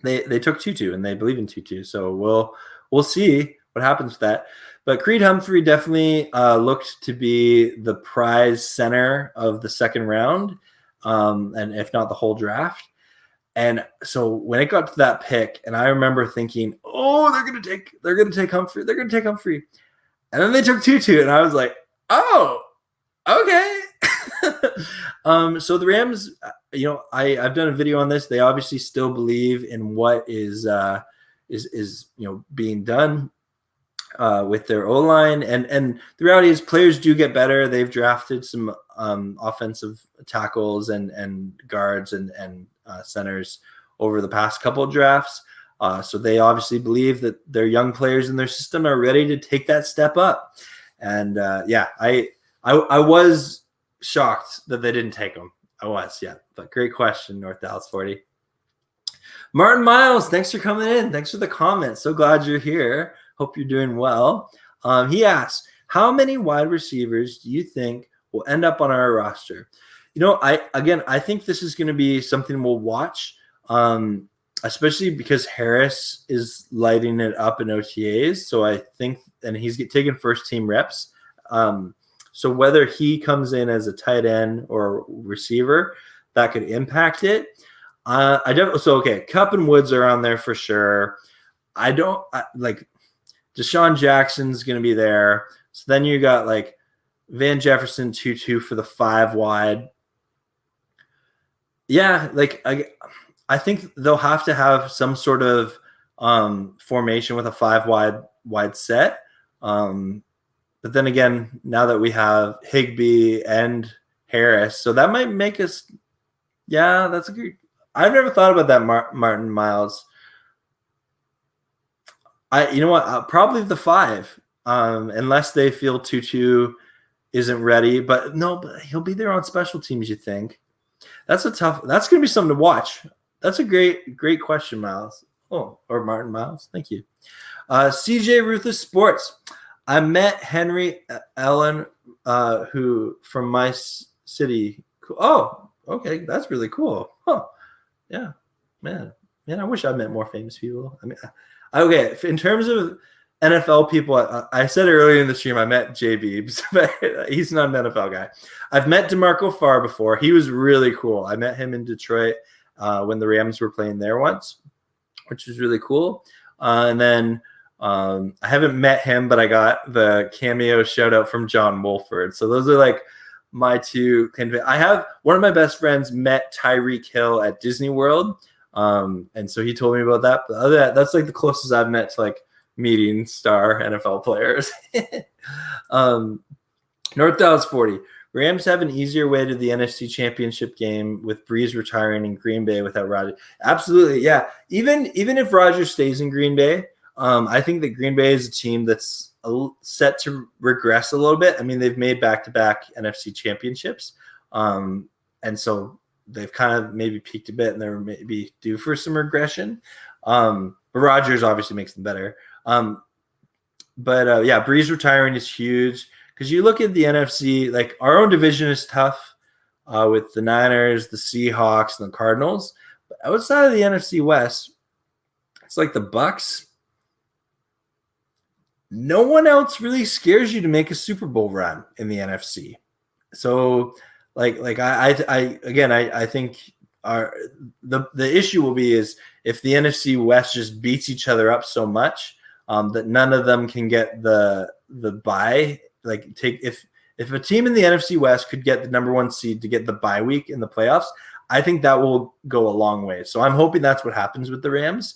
they took Tutu, and they believe in Tutu. So we'll see what happens with that. But Creed Humphrey definitely looked to be the prize center of the second round, and if not the whole draft. And so when it got to that pick, and I remember thinking, "Oh, they're gonna take Humphrey. They're gonna take Humphrey," and then they took Tutu, and I was like, "Oh, okay." So the Rams, I've done a video on this. They obviously still believe in what is being done with their O-line, and the reality is players do get better. They've drafted some offensive tackles and guards and centers over the past couple of drafts. So they obviously believe that their young players in their system are ready to take that step up. And I was shocked that they didn't take them. I was, yeah. But great question, North Dallas 40. Martin Miles, thanks for coming in. Thanks for the comment. So glad you're here. Hope you're doing well. He asks, how many wide receivers do you think will end up on our roster? I think this is going to be something we'll watch, especially because Harris is lighting it up in OTAs. So I think, and he's taking first team reps. So whether he comes in as a tight end or receiver, that could impact it. Kupp and Woods are on there for sure. Deshaun Jackson's going to be there. So then you got like Van Jefferson, Tutu for the 5 wide. Yeah, I think they'll have to have some sort of formation with a 5 wide wide set. But then again, now that we have Higbee and Harris, so that might make us. Yeah, that's a good. I've never thought about that, Martin Miles. You know what? Probably the 5, unless they feel Tutu isn't ready. But no, but he'll be there on special teams. You think? That's going to be something to watch. That's a great question, Miles. Oh, or Martin Miles. Thank you. CJ Ruthless Sports. I met Henry Ellen, who from my city. Oh, okay, that's really cool. Huh? Yeah, man. I wish I met more famous people. I mean, okay. In terms of NFL people, I said earlier in the stream I met Jay Beebs, but he's not an NFL guy. I've met DeMarco Farr before. He was really cool. I met him in Detroit when the Rams were playing there once, which was really cool. And then I haven't met him, but I got the cameo shout out from John Wolford. So those are like my 2. I have one of my best friends met Tyreek Hill at Disney World. And so he told me about that. But other than that, that's like the closest I've met to like meeting star NFL players. North Dallas 40. Rams have an easier way to the NFC Championship game with Breeze retiring in Green Bay without Rodgers. Absolutely, yeah. Even if Rodgers stays in Green Bay, I think that Green Bay is a team that's set to regress a little bit. I mean, they've made back-to-back NFC championships, and so they've kind of maybe peaked a bit, and they're maybe due for some regression. But Rodgers obviously makes them better. But Breeze retiring is huge because you look at the NFC, like our own division is tough with the Niners, the Seahawks, and the Cardinals. But outside of the NFC West, it's like the Bucks. No one else really scares you to make a Super Bowl run in the NFC. So, I think the issue will be is if the NFC West just beats each other up so much that none of them can get the bye. If a team in the NFC West could get the number 1 seed to get the bye week in the playoffs, I think that will go a long way. So I'm hoping that's what happens with the Rams.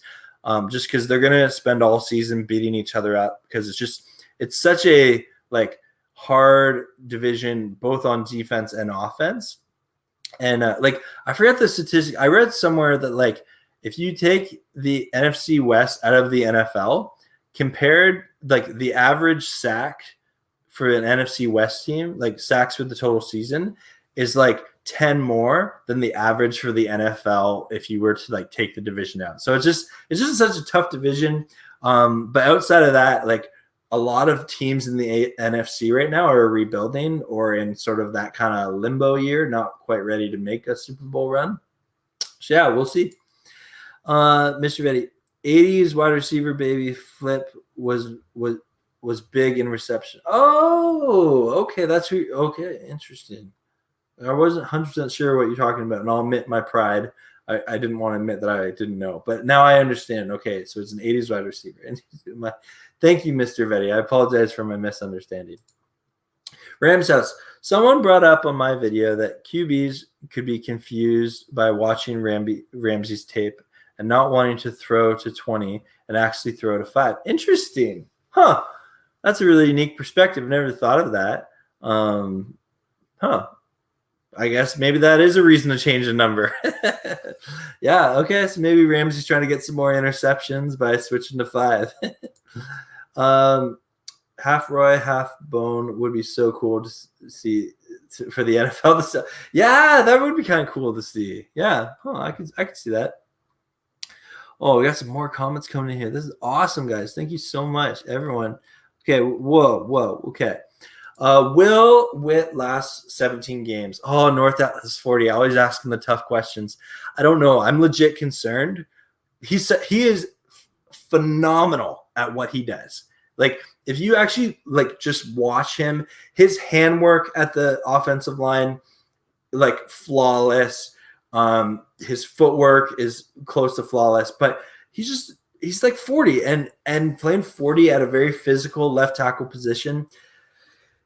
Just because they're going to spend all season beating each other up because it's such a hard division both on defense and offense. And I forget the statistic. I read somewhere that if you take the NFC West out of the NFL, compared the average sack for an NFC West team, sacks for the total season, is 10 more than the average for the NFL if you were to take the division out. So it's just such a tough division. But outside of that, a lot of teams in the NFC right now are rebuilding or in sort of that kind of limbo year, not quite ready to make a Super Bowl run. So yeah, we'll see. Mr. Betty, 80s wide receiver baby flip was big in reception. Oh, okay, interesting. I wasn't 100% sure what you're talking about, and I'll admit my pride. I didn't want to admit that I didn't know, but now I understand. Okay, so it's an 80s wide receiver. Thank you, Mr. Vetty. I apologize for my misunderstanding. Rams House. Someone brought up on my video that QBs could be confused by watching Ramsey's tape and not wanting to throw to 20 and actually throw to 5. Interesting. Huh. That's a really unique perspective. I've never thought of that. I guess maybe that is a reason to change the number. Yeah, okay. So maybe Ramsey's trying to get some more interceptions by switching to 5. Half Roy, half Bone would be so cool to see for the NFL. Yeah, that would be kind of cool to see. Yeah, I could see that. Oh, we got some more comments coming in here. This is awesome, guys. Thank you so much, everyone. Okay, whoa. Okay. Will Witt last 17 games? Oh, North Dallas 40. Always asking the tough questions. I don't know. I'm legit concerned. He is phenomenal at what he does. If you actually just watch him, his handwork at the offensive line, flawless. His footwork is close to flawless, but he's 40 and playing 40 at a very physical left tackle position.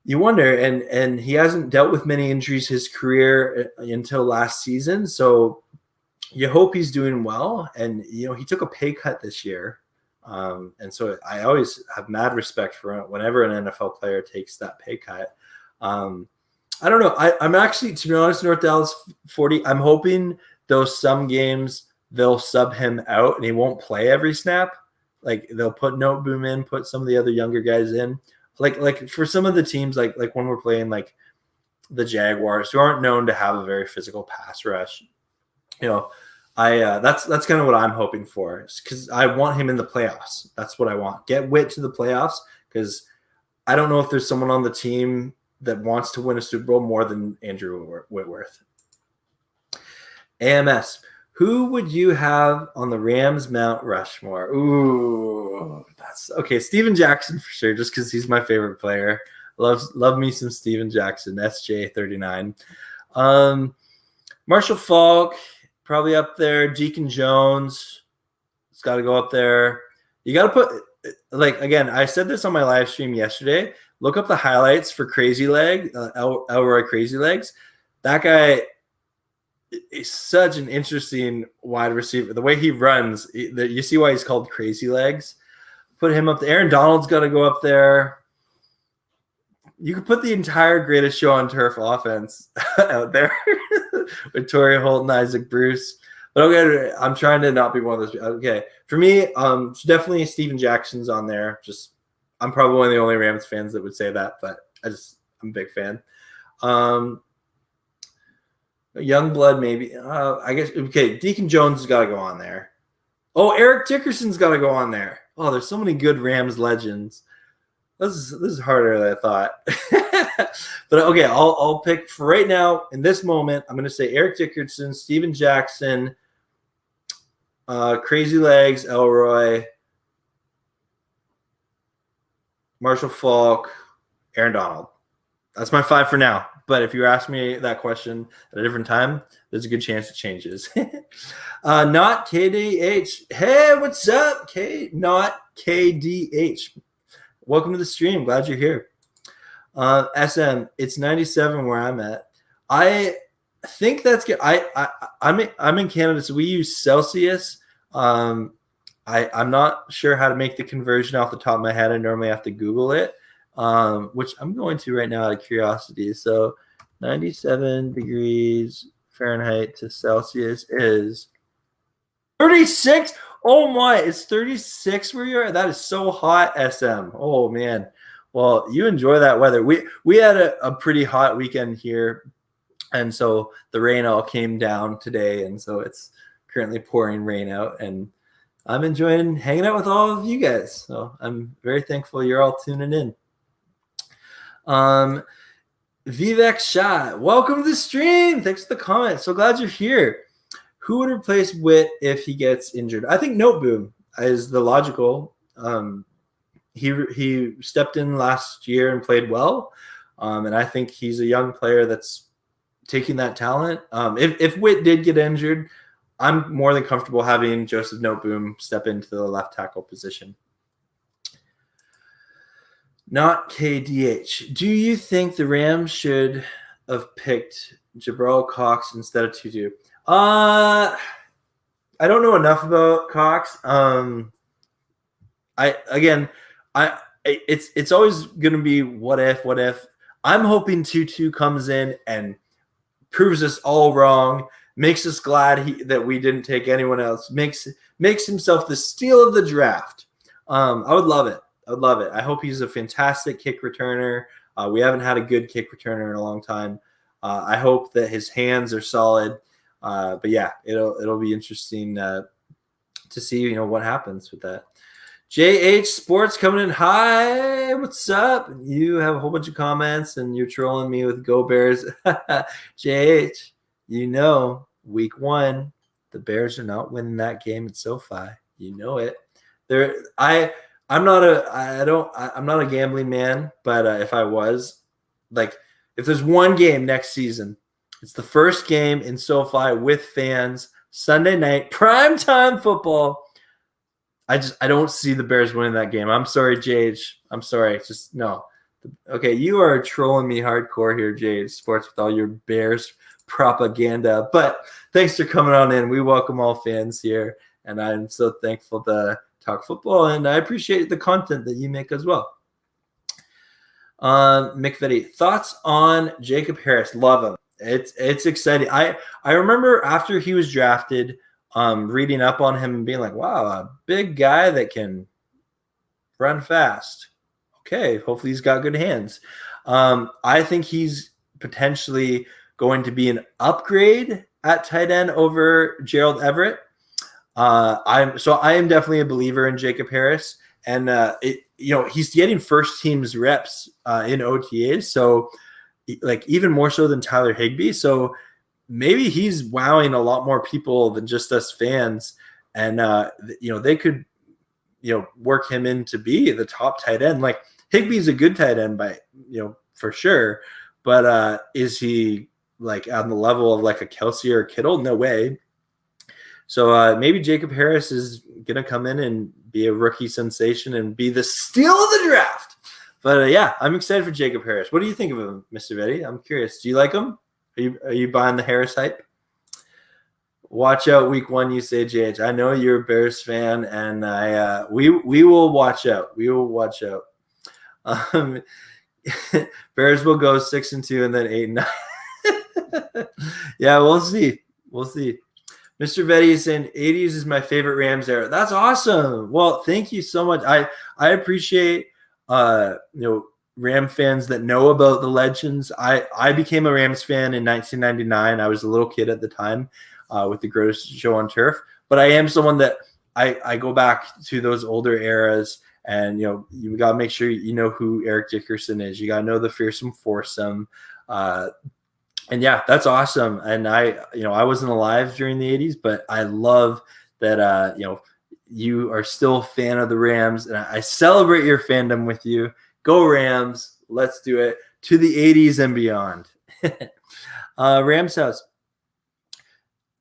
You wonder, and he hasn't dealt with many injuries his career until last season. So you hope he's doing well. And, he took a pay cut this year. And so I always have mad respect for it whenever an NFL player takes that pay cut. I don't know. I'm actually, to be honest, North Dallas 40, I'm hoping those some games they'll sub him out and he won't play every snap. Like they'll put Noteboom in, put some of the other younger guys in. Like for some of the teams, like when we're playing like the Jaguars, who aren't known to have a very physical pass rush, that's kind of what I'm hoping for, because I want him in the playoffs. That's what I want. Get Witt to the playoffs, because I don't know if there's someone on the team that wants to win a Super Bowl more than Andrew Whitworth. AMS, who would you have on the Rams Mount Rushmore? Ooh, that's okay. Steven Jackson for sure, just because he's my favorite player. Love me some Steven Jackson, SJ39. Marshall Faulk, probably up there. Deacon Jones, it's got to go up there. You got to put, again, I said this on my live stream yesterday. Look up the highlights for Crazy Leg, Elroy Crazy Legs. That guy is such an interesting wide receiver. The way he runs, you see why he's called Crazy Legs. Put him up there. Aaron Donald's got to go up there. You could put the entire Greatest Show on Turf offense out there with Torrey Holt and Isaac Bruce. But okay, I'm trying to not be one of those. Okay, for me, definitely Steven Jackson's on there. I'm probably one of the only Rams fans that would say that, but I'm a big fan. Youngblood, maybe. I guess, okay, Deacon Jones has got to go on there. Oh, Eric Dickerson's got to go on there. Oh, there's so many good Rams legends. This is harder than I thought. But okay, I'll pick for right now, in this moment, I'm going to say Eric Dickerson, Steven Jackson, Crazy Legs, Elroy, Marshall Faulk, Aaron Donald. That's my 5 for now. But if you ask me that question at a different time, there's a good chance it changes. Not KDH. Hey, what's up? Not KDH. Welcome to the stream. Glad you're here. SM, it's 97 where I'm at. I think that's good. I'm in Canada, so we use Celsius. I'm not sure how to make the conversion off the top of my head. I normally have to Google it, which I'm going to right now out of curiosity. So 97 degrees Fahrenheit to Celsius is 36. Oh my, it's 36 where you're at. That is so hot, SM. Oh man. Well, you enjoy that weather. We had a pretty hot weekend here, and so the rain all came down today, and so it's currently pouring rain out, and I'm enjoying hanging out with all of you guys. So I'm very thankful you're all tuning in. Vivek Shah, welcome to the stream. Thanks for the comment. So glad you're here. Who would replace Witt if he gets injured? I think Noteboom is the logical. He stepped in last year and played well, and I think he's a young player that's taking that talent. If Witt did get injured, I'm more than comfortable having Joseph Noteboom step into the left tackle position. Not KDH. Do you think the Rams should have picked Jabril Cox instead of Tutu? I don't know enough about Cox. It's always going to be what if. I'm hoping Tutu comes in and proves us all wrong, makes us glad that we didn't take anyone else, makes himself the steal of the draft. I would love it. I hope he's a fantastic kick returner. We haven't had a good kick returner in a long time. I hope that his hands are solid. But yeah, it'll be interesting to see what happens with that. JH Sports coming in. Hi, what's up? You have a whole bunch of comments and you're trolling me with Go Bears. JH, week 1, the Bears are not winning that game at SoFi. You know it. I'm not a gambling man, but if I was, if there's one game next season, it's the first game in SoFi with fans, Sunday night, primetime football. I don't see the Bears winning that game. I'm sorry, JH. I'm sorry. Just no. Okay, you are trolling me hardcore here, JH Sports, with all your Bears propaganda. But thanks for coming on in. We welcome all fans here, and I'm so thankful to talk football, and I appreciate the content that you make as well. McVay, thoughts on Jacob Harris? Love him. It's exciting. I remember after he was drafted, reading up on him and being like, wow, a big guy that can run fast. Okay, hopefully he's got good hands. I think he's potentially going to be an upgrade at tight end over Gerald Everett. I am definitely a believer in Jacob Harris, and he's getting first team's reps in OTAs, so like even more so than Tyler Higbee. So maybe he's wowing a lot more people than just us fans, and they could work him in to be the top tight end. Like Higbee's a good tight end for sure, but is he like on the level of like a Kelsey or a Kittle? No way. So maybe Jacob Harris is going to come in and be a rookie sensation and be the steal of the draft. But yeah, I'm excited for Jacob Harris. What do you think of him, Mr. Vetty? I'm curious. Do you like him? Are you buying the Harris hype? Watch out week 1, you say, JH. I know you're a Bears fan, and we will watch out. We will watch out. Bears will go 6-2 and then 8-9. Yeah, we'll see. We'll see. Mr. Vetty is saying 80s is my favorite Rams era. That's awesome. Well, thank you so much. I appreciate Ram fans that know about the legends. I became a Rams fan in 1999. I was a little kid at the time with the Greatest Show on Turf. But I am someone that I go back to those older eras, and you got to make sure you know who Eric Dickerson is. You got to know the Fearsome Foursome. And yeah, that's awesome. And I wasn't alive during the 80s, but I love that, you are still a fan of the Rams, and I celebrate your fandom with you. Go Rams. Let's do it to the 80s and beyond. Rams house.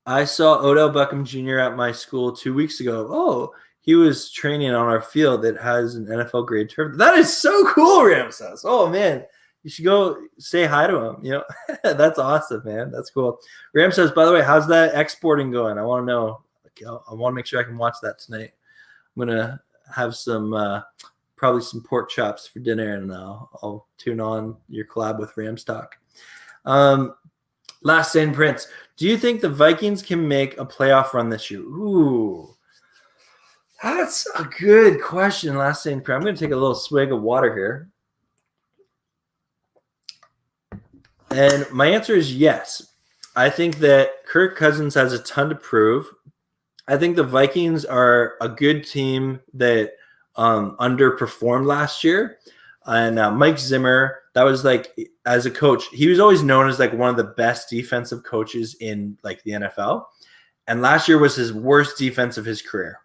I saw Odell Beckham Jr. at my school 2 weeks ago. Oh, he was training on our field that has an NFL grade turf. That is so cool, Rams house. Oh man. You should go say hi to him. That's awesome, man. That's cool. Ram says, by the way, how's that exporting going? I want to know. I want to make sure I can watch that tonight. I'm going to have probably some pork chops for dinner, and I'll tune on your collab with Rams Talk. Last St. Prince, do you think the Vikings can make a playoff run this year? Ooh, that's a good question, Last St. Prince. I'm going to take a little swig of water here. And my answer is yes. I think that Kirk Cousins has a ton to prove. I think the Vikings are a good team that underperformed last year. And Mike Zimmer, that was like, as a coach, he was always known as like one of the best defensive coaches in like the NFL. And last year was his worst defense of his career.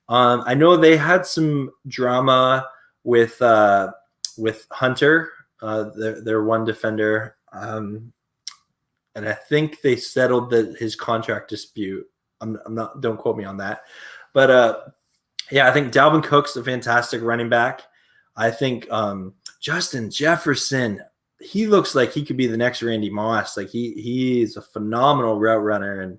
I know they had some drama with Hunter, their one defender, and I think they settled his contract dispute. I'm not. Don't quote me on that, but yeah, I think Dalvin Cook's a fantastic running back. I think Justin Jefferson, he looks like he could be the next Randy Moss. Like he is a phenomenal route runner, and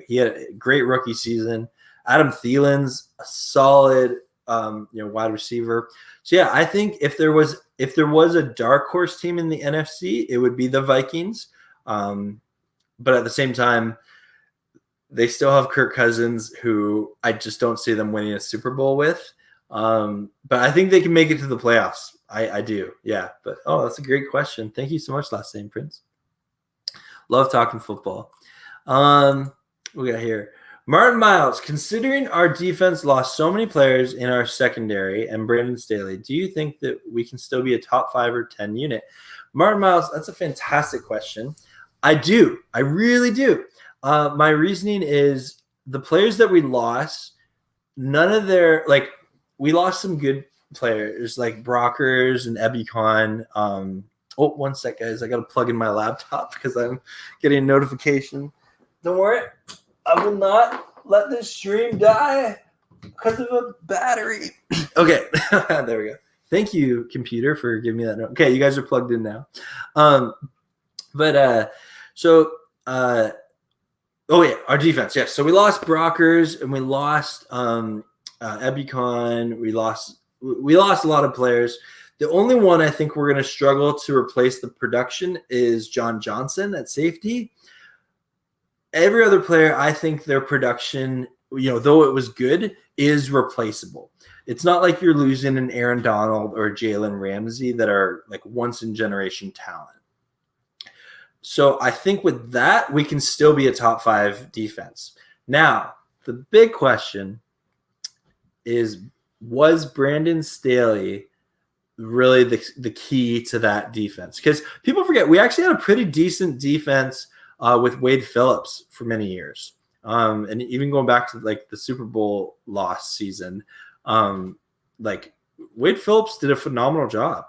he had a great rookie season. Adam Thielen's a solid wide receiver. So yeah, I think if there was a dark horse team in the NFC, it would be the Vikings. But at the same time, they still have Kirk Cousins, who I just don't see them winning a Super Bowl with. But I think they can make it to the playoffs. I do. Yeah. But that's a great question. Thank you so much, Last Name Prince. Love talking football. We got here. Martin Miles, considering our defense lost so many players in our secondary and Brandon Staley, do you think that we can still be a top 5 or 10 unit? Martin Miles, that's a fantastic question. I do. I really do. My reasoning is the players that we lost, none of their, like, we lost some good players like Brockers and Ebicon. One sec, guys. I got to plug in my laptop because I'm getting a notification. Don't worry. I will not let this stream die because of a battery. Okay. There we go. Thank you, computer, for giving me that note. Okay, you guys are plugged in now. Oh yeah, our defense. Yes. So we lost Brockers and we lost Ebukon. We lost a lot of players. The only one I think we're going to struggle to replace the production is John Johnson at safety. Every other player, I think their production, though it was good, is replaceable. It's not like you're losing an Aaron Donald or Jalen Ramsey that are like once-in-generation talent. So I think with that, we can still be a top 5 defense. Now, the big question is, was Brandon Staley really the key to that defense? Because people forget, we actually had a pretty decent defense with Wade Phillips for many years. And even going back to like the Super Bowl loss season, like Wade Phillips did a phenomenal job.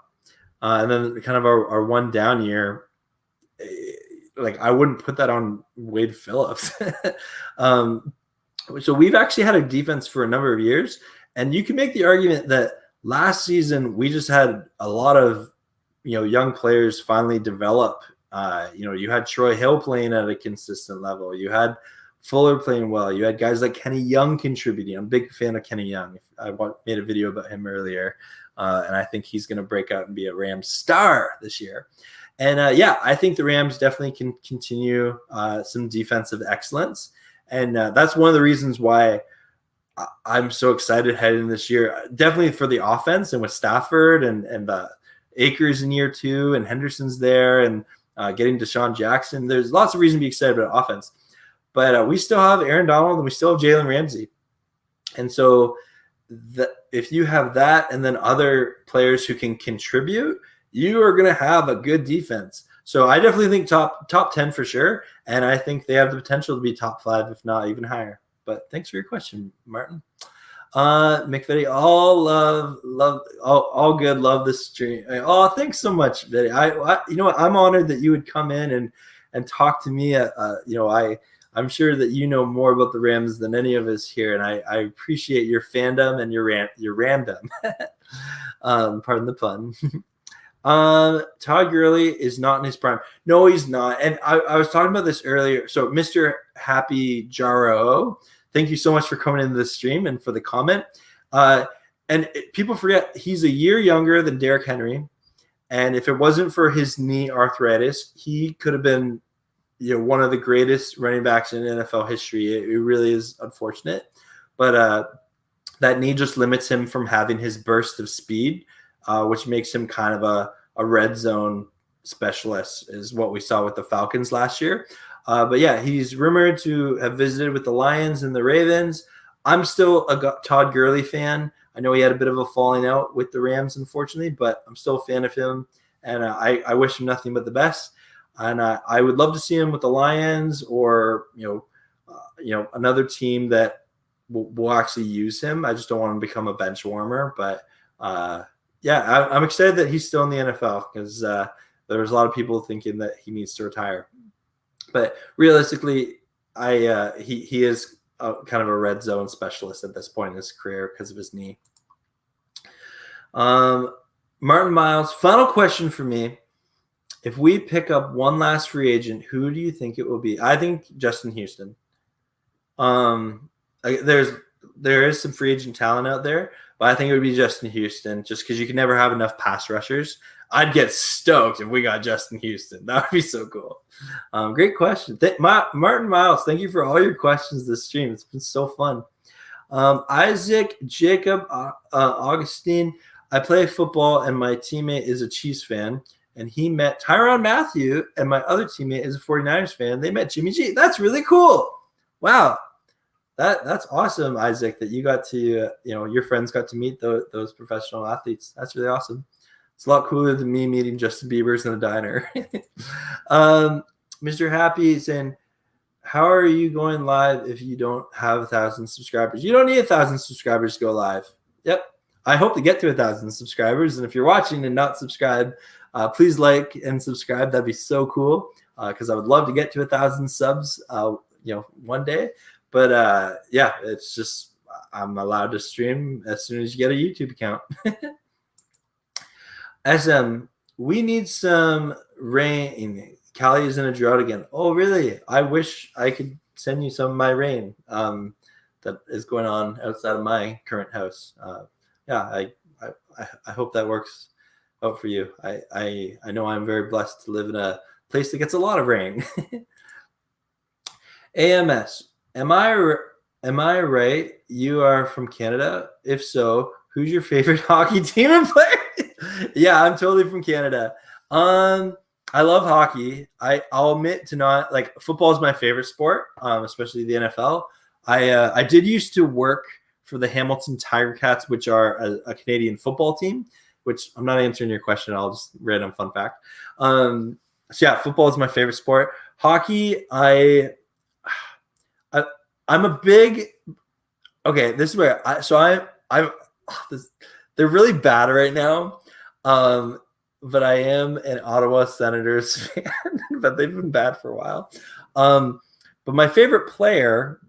And then kind of our one down year, like I wouldn't put that on Wade Phillips. So we've actually had a defense for a number of years, and you can make the argument that last season we just had a lot of young players finally develop. You had Troy Hill playing at a consistent level. You had Fuller playing well. You had guys like Kenny Young contributing. I'm a big fan of Kenny Young. I made a video about him earlier, and I think he's going to break out and be a Rams star this year. And I think the Rams definitely can continue some defensive excellence. And that's one of the reasons why I'm so excited heading this year. Definitely for the offense, and with Stafford and Akers in year 2, and Henderson's there, and getting Deshaun Jackson. There's lots of reason to be excited about offense. But we still have Aaron Donald, and we still have Jalen Ramsey. And so if you have that and then other players who can contribute, you are going to have a good defense. So I definitely think top 10 for sure. And I think they have the potential to be top 5, if not even higher. But thanks for your question, Martin. McVay, all good. Love this stream. Oh, thanks so much, Viddy. I'm honored that you would come in and talk to me. I'm sure that you know more about the Rams than any of us here, and I appreciate your fandom and your random. Pardon the pun. Todd Gurley is not in his prime. No, he's not. And I was talking about this earlier. So Mr. Happy Jaro, thank you so much for coming into the stream and for the comment. People forget he's a year younger than Derrick Henry. And if it wasn't for his knee arthritis, he could have been one of the greatest running backs in NFL history. It really is unfortunate. But that knee just limits him from having his burst of speed, which makes him kind of a red zone specialist, is what we saw with the Falcons last year. But yeah, he's rumored to have visited with the Lions and the Ravens. I'm still a Todd Gurley fan. I know he had a bit of a falling out with the Rams, unfortunately, but I'm still a fan of him, and I wish him nothing but the best. And I would love to see him with the Lions, or another team that will actually use him. I just don't want him to become a bench warmer. But I'm excited that he's still in the NFL, because there's a lot of people thinking that he needs to retire. But realistically, he is kind of a red zone specialist at this point in his career because of his knee. Martin Miles, final question for me. If we pick up one last free agent, who do you think it will be? I think Justin Houston. There is some free agent talent out there, but I think it would be Justin Houston, just because you can never have enough pass rushers. I'd get stoked if we got Justin Houston. That would be so cool. Great question. Martin Miles, thank you for all your questions this stream. It's been so fun. Isaac Jacob Augustine, I play football, and my teammate is a Chiefs fan, and he met Tyrann Mathieu, and my other teammate is a 49ers fan. They met Jimmy G. That's really cool. Wow. That's awesome, Isaac, that you got to, your friends got to meet those professional athletes. That's really awesome. It's a lot cooler than me meeting Justin Bieber's in a diner. Mr. Happy saying, how are you going live if you don't have 1,000 subscribers? You don't need 1,000 subscribers to go live. Yep. I hope to get to 1,000 subscribers. And if you're watching and not subscribed, please like and subscribe. That'd be so cool, because I would love to get to 1,000 subs, one day. But it's just I'm allowed to stream as soon as you get a YouTube account. SM, we need some rain. Cali is in a drought again. Oh, really? I wish I could send you some of my rain. that is going on outside of my current house. Yeah, I hope that works out for you. I know I'm very blessed to live in a place that gets a lot of rain. AMS, am I right? You are from Canada. If so, who's your favorite hockey team and player? Yeah, I'm totally from Canada. I love hockey. I'll admit to not like football is my favorite sport, especially the NFL. I did used to work for the Hamilton Tiger Cats, which are a Canadian football team. Which I'm not answering your question. I'll just random fun fact. So yeah, football is my favorite sport. Hockey, I'm a big. Okay, this is where they're really bad right now. But I am an Ottawa Senators fan, but they've been bad for a while. But my favorite player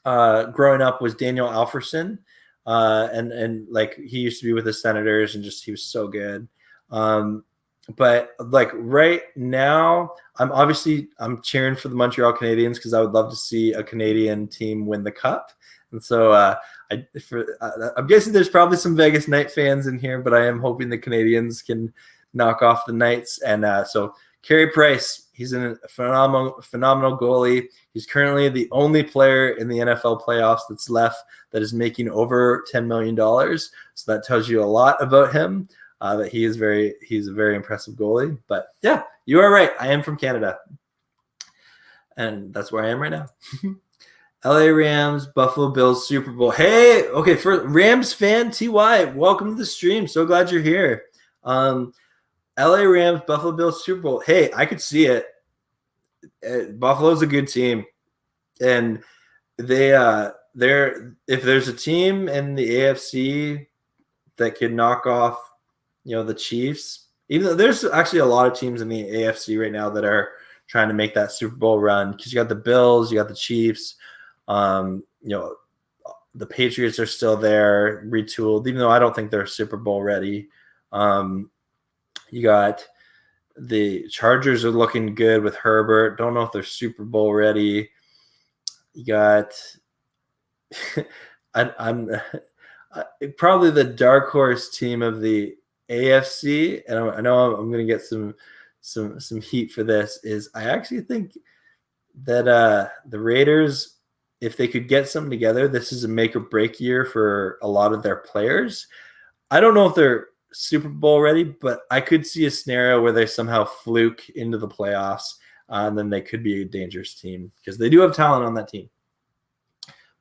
growing up was Daniel Alfredsson, and like he used to be with the Senators, and just he was so good. But like right now, I'm cheering for the Montreal Canadiens because I would love to see a Canadian team win the cup. And so I'm guessing there's probably some Vegas Knight fans in here, but I am hoping the Canadians can knock off the Knights. And so Carey Price, he's a phenomenal goalie. He's currently the only player in the NFL playoffs that's left that is making over $10 million. So that tells you a lot about him, that he's a very impressive goalie. But yeah, you are right. I am from Canada. And that's where I am right now. LA Rams, Buffalo Bills, Super Bowl. Hey, okay, for Rams fan, TY, welcome to the stream. So glad you're here. LA Rams, Buffalo Bills, Super Bowl. Hey, I could see it. Buffalo's a good team. And they're if there's a team in the AFC that could knock off, the Chiefs, even though there's actually a lot of teams in the AFC right now that are trying to make that Super Bowl run, because you got the Bills, you got the Chiefs. The Patriots are still there, retooled, even though I don't think they're Super Bowl ready. You got the Chargers are looking good with Herbert. Don't know if they're Super Bowl ready. You got I'm probably the dark horse team of the AFC, and I know I'm going to get some heat for this. Is I actually think that the Raiders, if they could get something together, this is a make or break year for a lot of their players. I don't know if they're Super Bowl ready, but I could see a scenario where they somehow fluke into the playoffs, and then they could be a dangerous team because they do have talent on that team.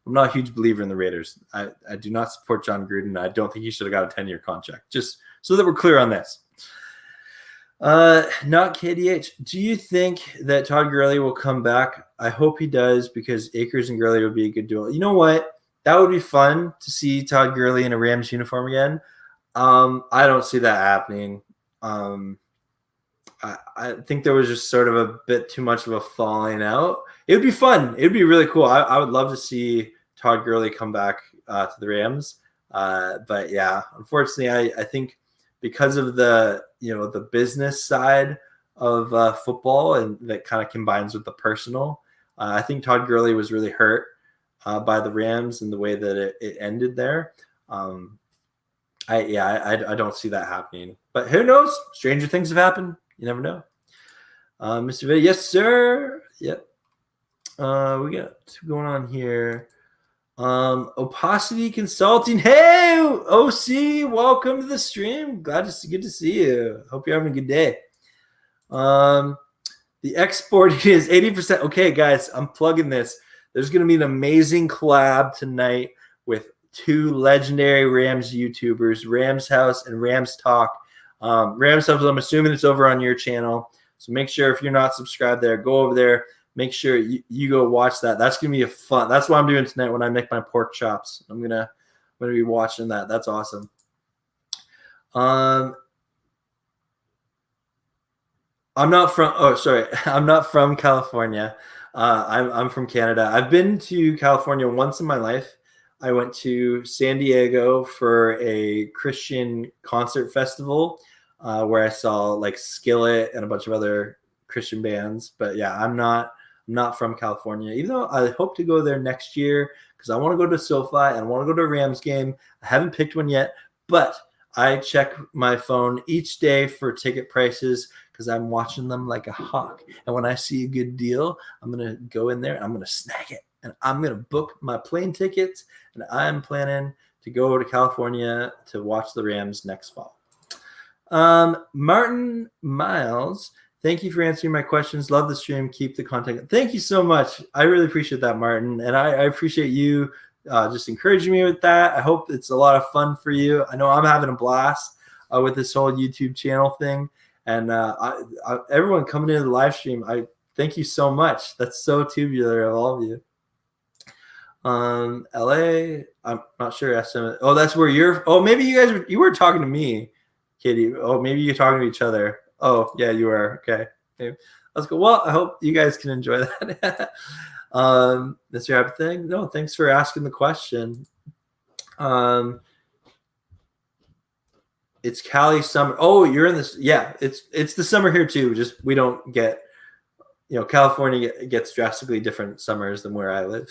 I'm not a huge believer in the Raiders. I do not support John Gruden. I don't think he should have got a 10-year contract, just so that we're clear on this. Not KDH. Do you think that Todd Gurley will come back? I hope he does, because Akers and Gurley would be a good duel. You know what? That would be fun to see Todd Gurley in a Rams uniform again. I don't see that happening. I think there was just sort of a bit too much of a falling out. It would be fun. It would be really cool. I would love to see Todd Gurley come back to the Rams. But yeah, unfortunately, I think because of the business side of football, and that kind of combines with the personal, I think Todd Gurley was really hurt by the Rams and the way that it ended there. I don't see that happening. But who knows? Stranger things have happened. You never know. Mr. Vitt, yes, sir. Yep. We got going on here. Opacity Consulting. Hey, OC, welcome to the stream. Good to see you. Hope you're having a good day. The export is 80%. Okay, guys, I'm plugging this. There's going to be an amazing collab tonight with two legendary Rams YouTubers, Rams House and Rams Talk. Rams House, I'm assuming it's over on your channel. So make sure, if you're not subscribed there, go over there. Make sure you go watch that. That's gonna be a fun. That's what I'm doing tonight when I make my pork chops. I'm gonna be watching that. That's awesome. I'm not from. Oh, sorry. I'm not from California. I'm from Canada. I've been to California once in my life. I went to San Diego for a Christian concert festival where I saw like Skillet and a bunch of other Christian bands. But yeah, I'm not I'm not from California, even though I hope to go there next year because I want to go to SoFi and I want to go to a Rams game. I haven't picked one yet, but I check my phone each day for ticket prices because I'm watching them like a hawk. And when I see a good deal, I'm going to go in there and I'm going to snag it. And I'm going to book my plane tickets. And I'm planning to go to California to watch the Rams next fall. Martin Miles, thank you for answering my questions. Love the stream. Keep the content. Thank you so much. I really appreciate that, Martin. And I appreciate you just encouraging me with that. I hope it's a lot of fun for you. I know I'm having a blast with this whole YouTube channel thing. And everyone coming into the live stream, I thank you so much. That's so tubular of all of you. LA, I'm not sure. SM. Oh, that's where you're. Oh, maybe you were talking to me, Katie. Oh, maybe you're talking to each other. Oh, yeah, you are. Okay. Let's go. Well, I hope you guys can enjoy that. That's your happy thing. No, thanks for asking the question. It's Cali summer. Oh, you're in this. Yeah, it's the summer here too. Just we don't get, California gets drastically different summers than where I live.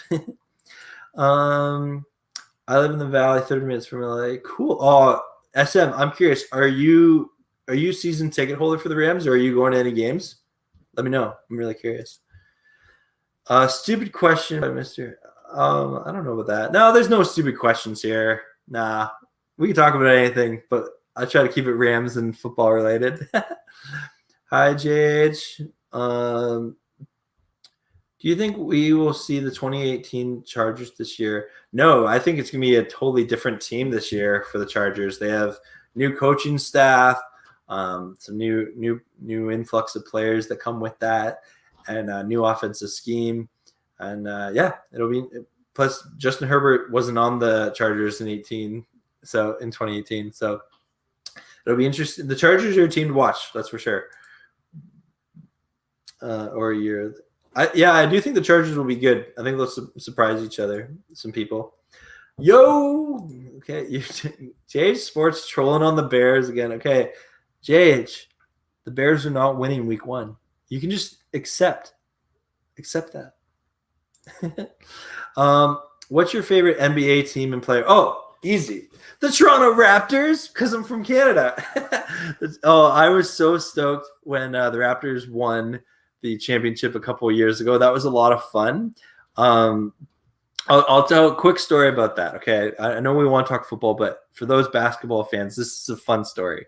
I live in the Valley, 30 minutes from LA. Cool. Oh, SM, I'm curious. Are you season ticket holder for the Rams, or are you going to any games? Let me know. I'm really curious. Stupid question by Mr. I don't know about that. No, there's no stupid questions here. Nah, we can talk about anything, but I try to keep it Rams and football related. Hi, JH. Do you think we will see the 2018 Chargers this year? No, I think it's going to be a totally different team this year for the Chargers. They have new coaching staff, some new influx of players that come with that, and a new offensive scheme. And it'll be. Plus, Justin Herbert wasn't on the Chargers in 2018. So it'll be interesting. The Chargers are a team to watch, that's for sure. I do think the Chargers will be good. I think they'll surprise each other, some people. Yo, okay, JH Sports trolling on the Bears again. Okay, JH, the Bears are not winning week 1. You can just accept that. What's your favorite NBA team and player? Oh, easy. The Toronto Raptors, because I'm from Canada. Oh, I was so stoked when the Raptors won the championship a couple of years ago. That was a lot of fun. I'll tell a quick story about that. Okay, I know we want to talk football, but for those basketball fans, this is a fun story.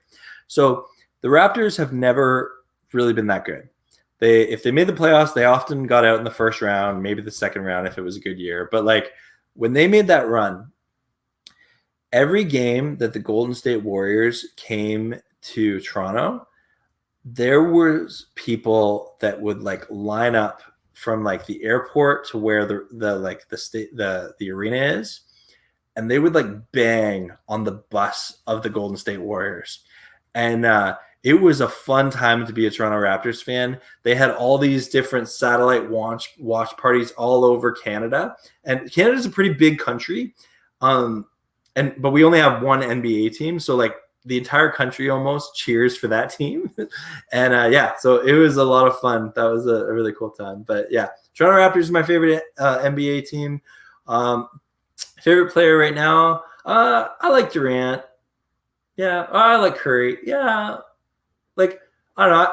So the Raptors have never really been that good. If they made the playoffs, they often got out in the first round, maybe the second round if it was a good year. But like when they made that run, every game that the Golden State Warriors came to Toronto, there was people that would like line up from like the airport to where the arena is, and they would like bang on the bus of the Golden State Warriors. And it was a fun time to be a Toronto Raptors fan. They had all these different satellite watch parties all over Canada, and Canada's a pretty big country. But we only have one NBA team, so like the entire country almost cheers for that team. And so it was a lot of fun. That was a really cool time. But yeah, Toronto Raptors is my favorite NBA team. Favorite player right now, I like Durant. Yeah, I like Curry. Yeah, like I don't know.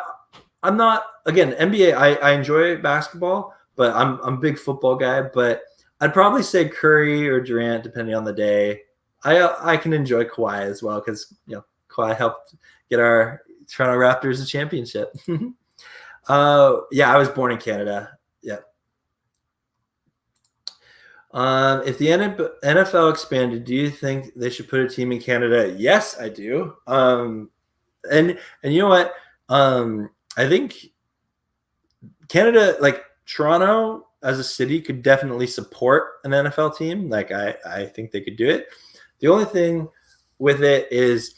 I'm not, again, NBA. I enjoy basketball, but I'm a big football guy. But I'd probably say Curry or Durant, depending on the day. I can enjoy Kawhi as well because Kawhi helped get our Toronto Raptors a championship. I was born in Canada. Yeah. If the NFL expanded, do you think they should put a team in Canada? Yes, I do. And you know what? I think Canada, like Toronto as a city, could definitely support an NFL team. Like I think they could do it. The only thing with it is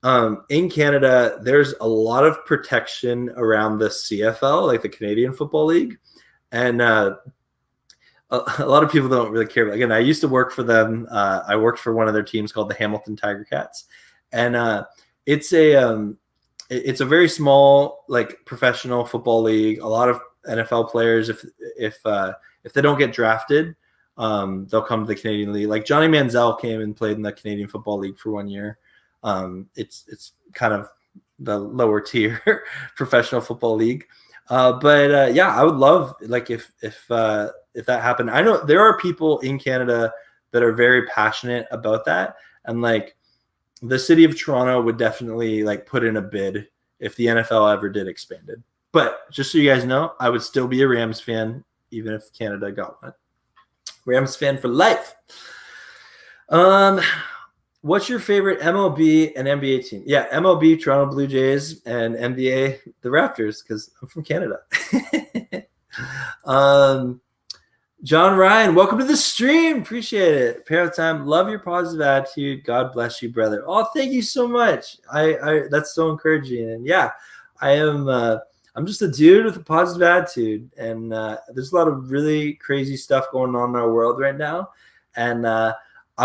in Canada, there's a lot of protection around the CFL, like the Canadian Football League. And a lot of people don't really care. Again, I used to work for them. I worked for one of their teams called the Hamilton Tiger Cats. And it's a very small, like professional football league. A lot of NFL players, if they don't get drafted, they'll come to the Canadian League. Like Johnny Manziel came and played in the Canadian Football League for 1 year. It's kind of the lower tier professional football league. But I would love like if that happened. I know there are people in Canada that are very passionate about that, and like the city of Toronto would definitely like put in a bid if the NFL ever did expanded. But just so you guys know, I would still be a Rams fan even if Canada got one. Rams fan for life. What's your favorite MLB and NBA team? Yeah, MLB, Toronto Blue Jays, and NBA, the Raptors, because I'm from Canada. John Ryan, welcome to the stream. Appreciate it. Parrot time. Love your positive attitude. God bless you, brother. Oh, thank you so much. I that's so encouraging. And yeah, I am. I'm just a dude with a positive attitude, and there's a lot of really crazy stuff going on in our world right now, and I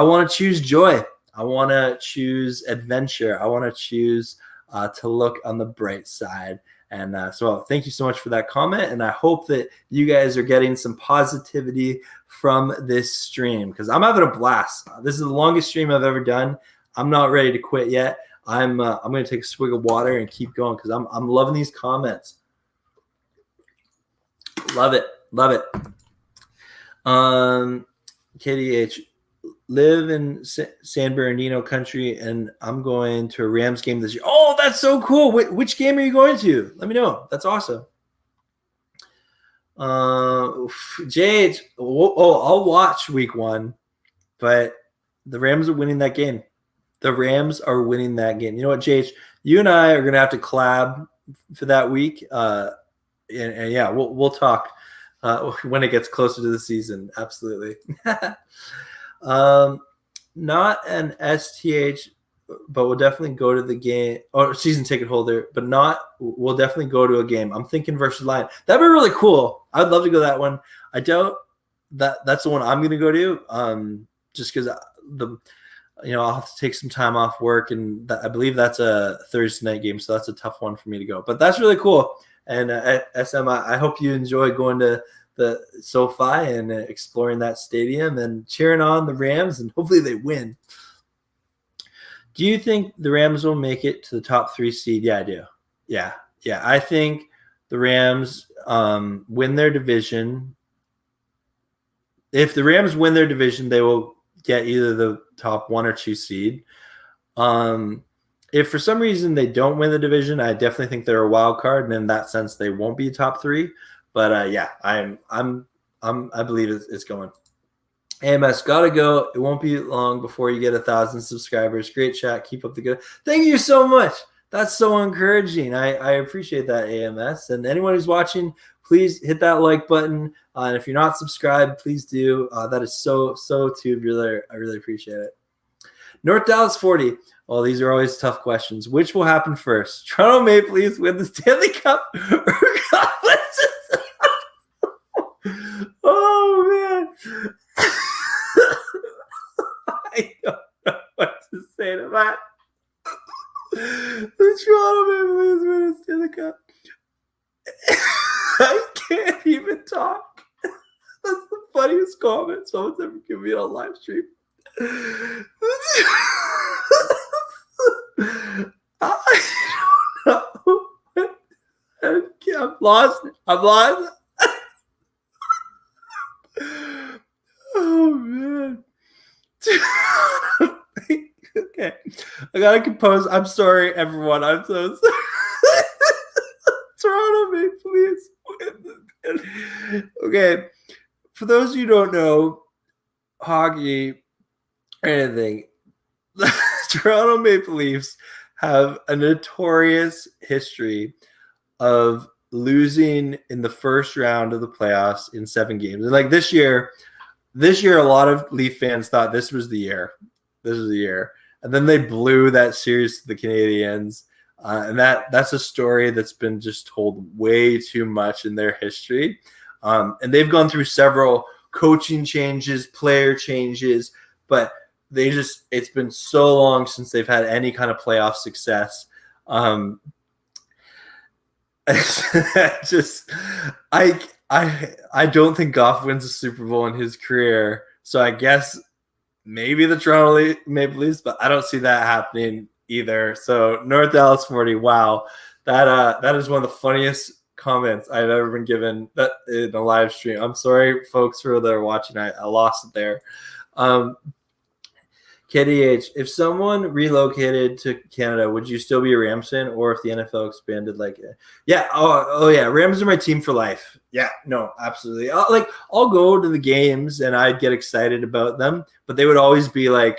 want to choose joy. I want to choose adventure. I want to choose to look on the bright side. And so thank you so much for that comment. And I hope that you guys are getting some positivity from this stream because I'm having a blast. This is the longest stream I've ever done. I'm not ready to quit yet. I'm going to take a swig of water and keep going because I'm loving these comments. Love it. Love it. KDH. Live in San Bernardino country, and I'm going to a Rams game this year. Oh, that's so cool. Which game are you going to? Let me know. That's awesome. Jade, I'll watch week 1, but the Rams are winning that game. The Rams are winning that game. You know what, Jade? You and I are going to have to collab for that week. And yeah, we'll talk when it gets closer to the season. Absolutely. Not an STH, but we'll definitely go to the game or season ticket holder, but we'll definitely go to a game. I'm thinking versus Lion. That'd be really cool. I'd love to go to that one. I doubt that's the one I'm going to go to. Just because I'll have to take some time off work, and I believe that's a Thursday night game, so that's a tough one for me to go. But that's really cool. And SM, I hope you enjoy going to the SoFi and exploring that stadium and cheering on the Rams, and hopefully they win. Do you think the Rams will make it to the top 3 seed? Yeah, I do. Yeah. I think the Rams win their division. If the Rams win their division, they will get either the top 1 or 2 seed. If for some reason they don't win the division, I definitely think they're a wild card, and in that sense, they won't be top 3. But I believe it's going. AMS gotta go. It won't be long before you get 1,000 subscribers. Great chat. Keep up the good. Thank you so much. That's so encouraging. I appreciate that, AMS. And anyone who's watching, please hit that like button. And if you're not subscribed, please do. That is so too. I really appreciate it. North Dallas 40. Well, these are always tough questions. Which will happen first? Toronto Maple Leafs win the Stanley Cup or oh man. I don't know what to say to that. The Toronto Maple Leafs win the Stanley Cup. I can't even talk. That's the funniest comment someone's ever given me on live stream. I don't know. I'm lost. Oh man. Okay. I gotta compose. I'm sorry, everyone. I'm so sorry. Toronto Maple Leafs win. Okay. For those of you who don't know hockey or anything, the Toronto Maple Leafs have a notorious history of losing in the first round of the playoffs in 7 games. And like this year, a lot of Leaf fans thought this was the year. And then they blew that series to the Canadiens. And that's a story that's been just told way too much in their history. And they've gone through several coaching changes, player changes, but it's been so long since they've had any kind of playoff success. I I don't think Goff wins a Super Bowl in his career, so I guess maybe the Toronto Maple Leafs, but I don't see that happening either. So North Dallas 40, wow, that is one of the funniest comments I've ever been given that in a live stream. I'm sorry, folks, for those watching. I lost it there. KDH, if someone relocated to Canada, would you still be a Rams fan, or if the NFL expanded like it? Yeah, oh yeah, Rams are my team for life. Yeah, no, absolutely. I'll go to the games and I'd get excited about them, but they would always be like,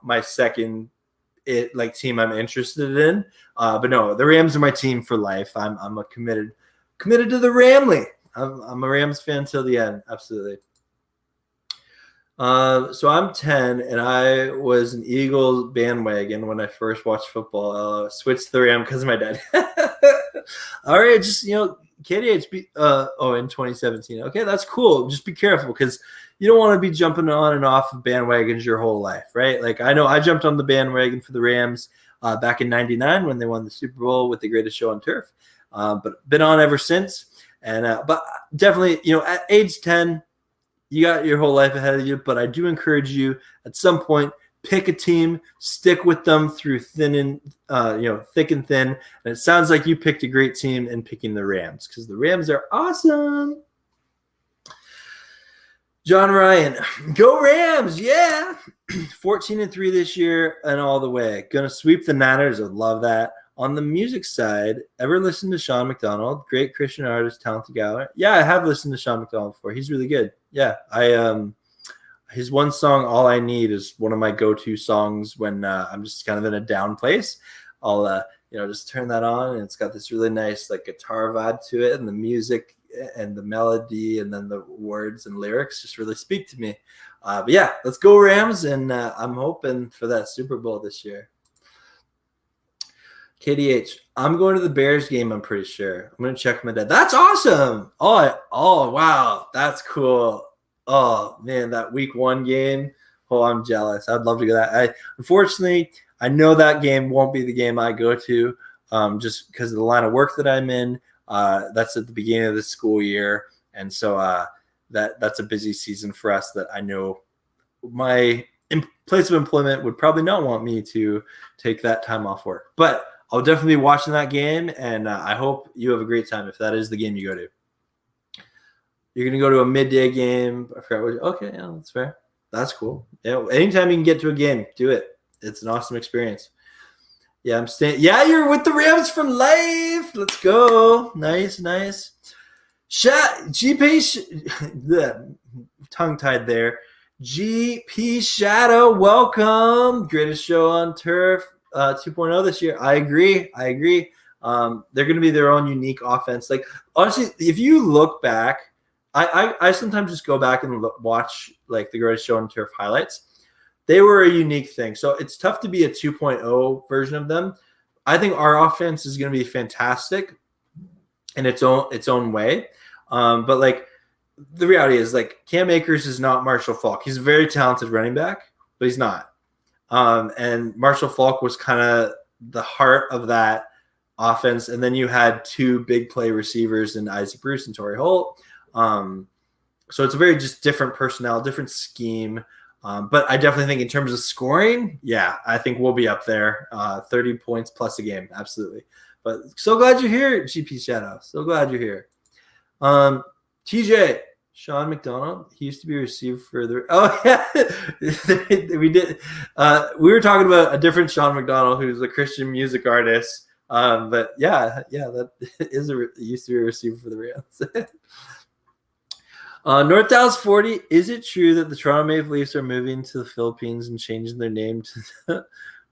my second team I'm interested in. But no, the Rams are my team for life. I'm a committed to the Ramley. I'm a Rams fan till the end. Absolutely. So I'm 10 and I was an Eagles bandwagon when I first watched football. Switched to the Ram because of my dad. All right, just KDH in 2017. Okay, that's cool. Just be careful because you don't want to be jumping on and off of bandwagons your whole life, right? Like I know I jumped on the bandwagon for the Rams back in '99 when they won the Super Bowl with the greatest show on turf. But been on ever since. And but definitely, at age 10. You got your whole life ahead of you, but I do encourage you at some point, pick a team, stick with them through thick and thin. And it sounds like you picked a great team in picking the Rams because the Rams are awesome. John Ryan, go Rams, yeah. 14-3 this year and all the way. Gonna sweep the Niners. I'd love that. On the music side, ever listened to Sean McDonald? Great Christian artist, talented guy. Yeah, I have listened to Sean McDonald before. He's really good. Yeah, his one song, All I Need, is one of my go-to songs when I'm just kind of in a down place. I'll just turn that on, and it's got this really nice guitar vibe to it, and the music and the melody and then the words and lyrics just really speak to me. But yeah, let's go Rams, and I'm hoping for that Super Bowl this year. KDH, I'm going to the Bears game, I'm pretty sure. I'm going to check my dad. That's awesome. Oh, wow. That's cool. Oh, man, that week 1 game. Oh, I'm jealous. I'd love to go to that. Unfortunately, I know that game won't be the game I go to just because of the line of work that I'm in. That's at the beginning of the school year. And so that's a busy season for us that I know my place of employment would probably not want me to take that time off work. But I'll definitely be watching that game, and I hope you have a great time if that is the game you go to. You're going to go to a midday game. I forgot what. Okay, yeah, that's fair. That's cool. Yeah, anytime you can get to a game, do it. It's an awesome experience. Yeah, I'm staying. Yeah, you're with the Rams for life. Let's go. Nice. Tongue-tied there. GP Shadow, welcome. Greatest show on turf. 2.0 this year. I agree. They're going to be their own unique offense. Honestly, if you look back, I sometimes just go back and watch the greatest show on turf highlights. They were a unique thing. So it's tough to be a 2.0 version of them. I think our offense is going to be fantastic in its own way. But the reality is Cam Akers is not Marshall Faulk. He's a very talented running back, but he's not. And Marshall Faulk was kind of the heart of that offense. And then you had 2 big play receivers in Isaac Bruce and Torrey Holt. So it's a very just different personnel, different scheme. But I definitely think in terms of scoring, yeah, I think we'll be up there. 30 points plus a game. Absolutely. But so glad you're here, GP Shadow. So glad you're here. TJ. Sean McDonald, he used to be a receiver for the. Oh yeah, we did. We were talking about a different Sean McDonald, who's a Christian music artist. But yeah, that used to be a receiver for the Rams. North Dallas 40. Is it true that the Toronto Maple Leafs are moving to the Philippines and changing their name to the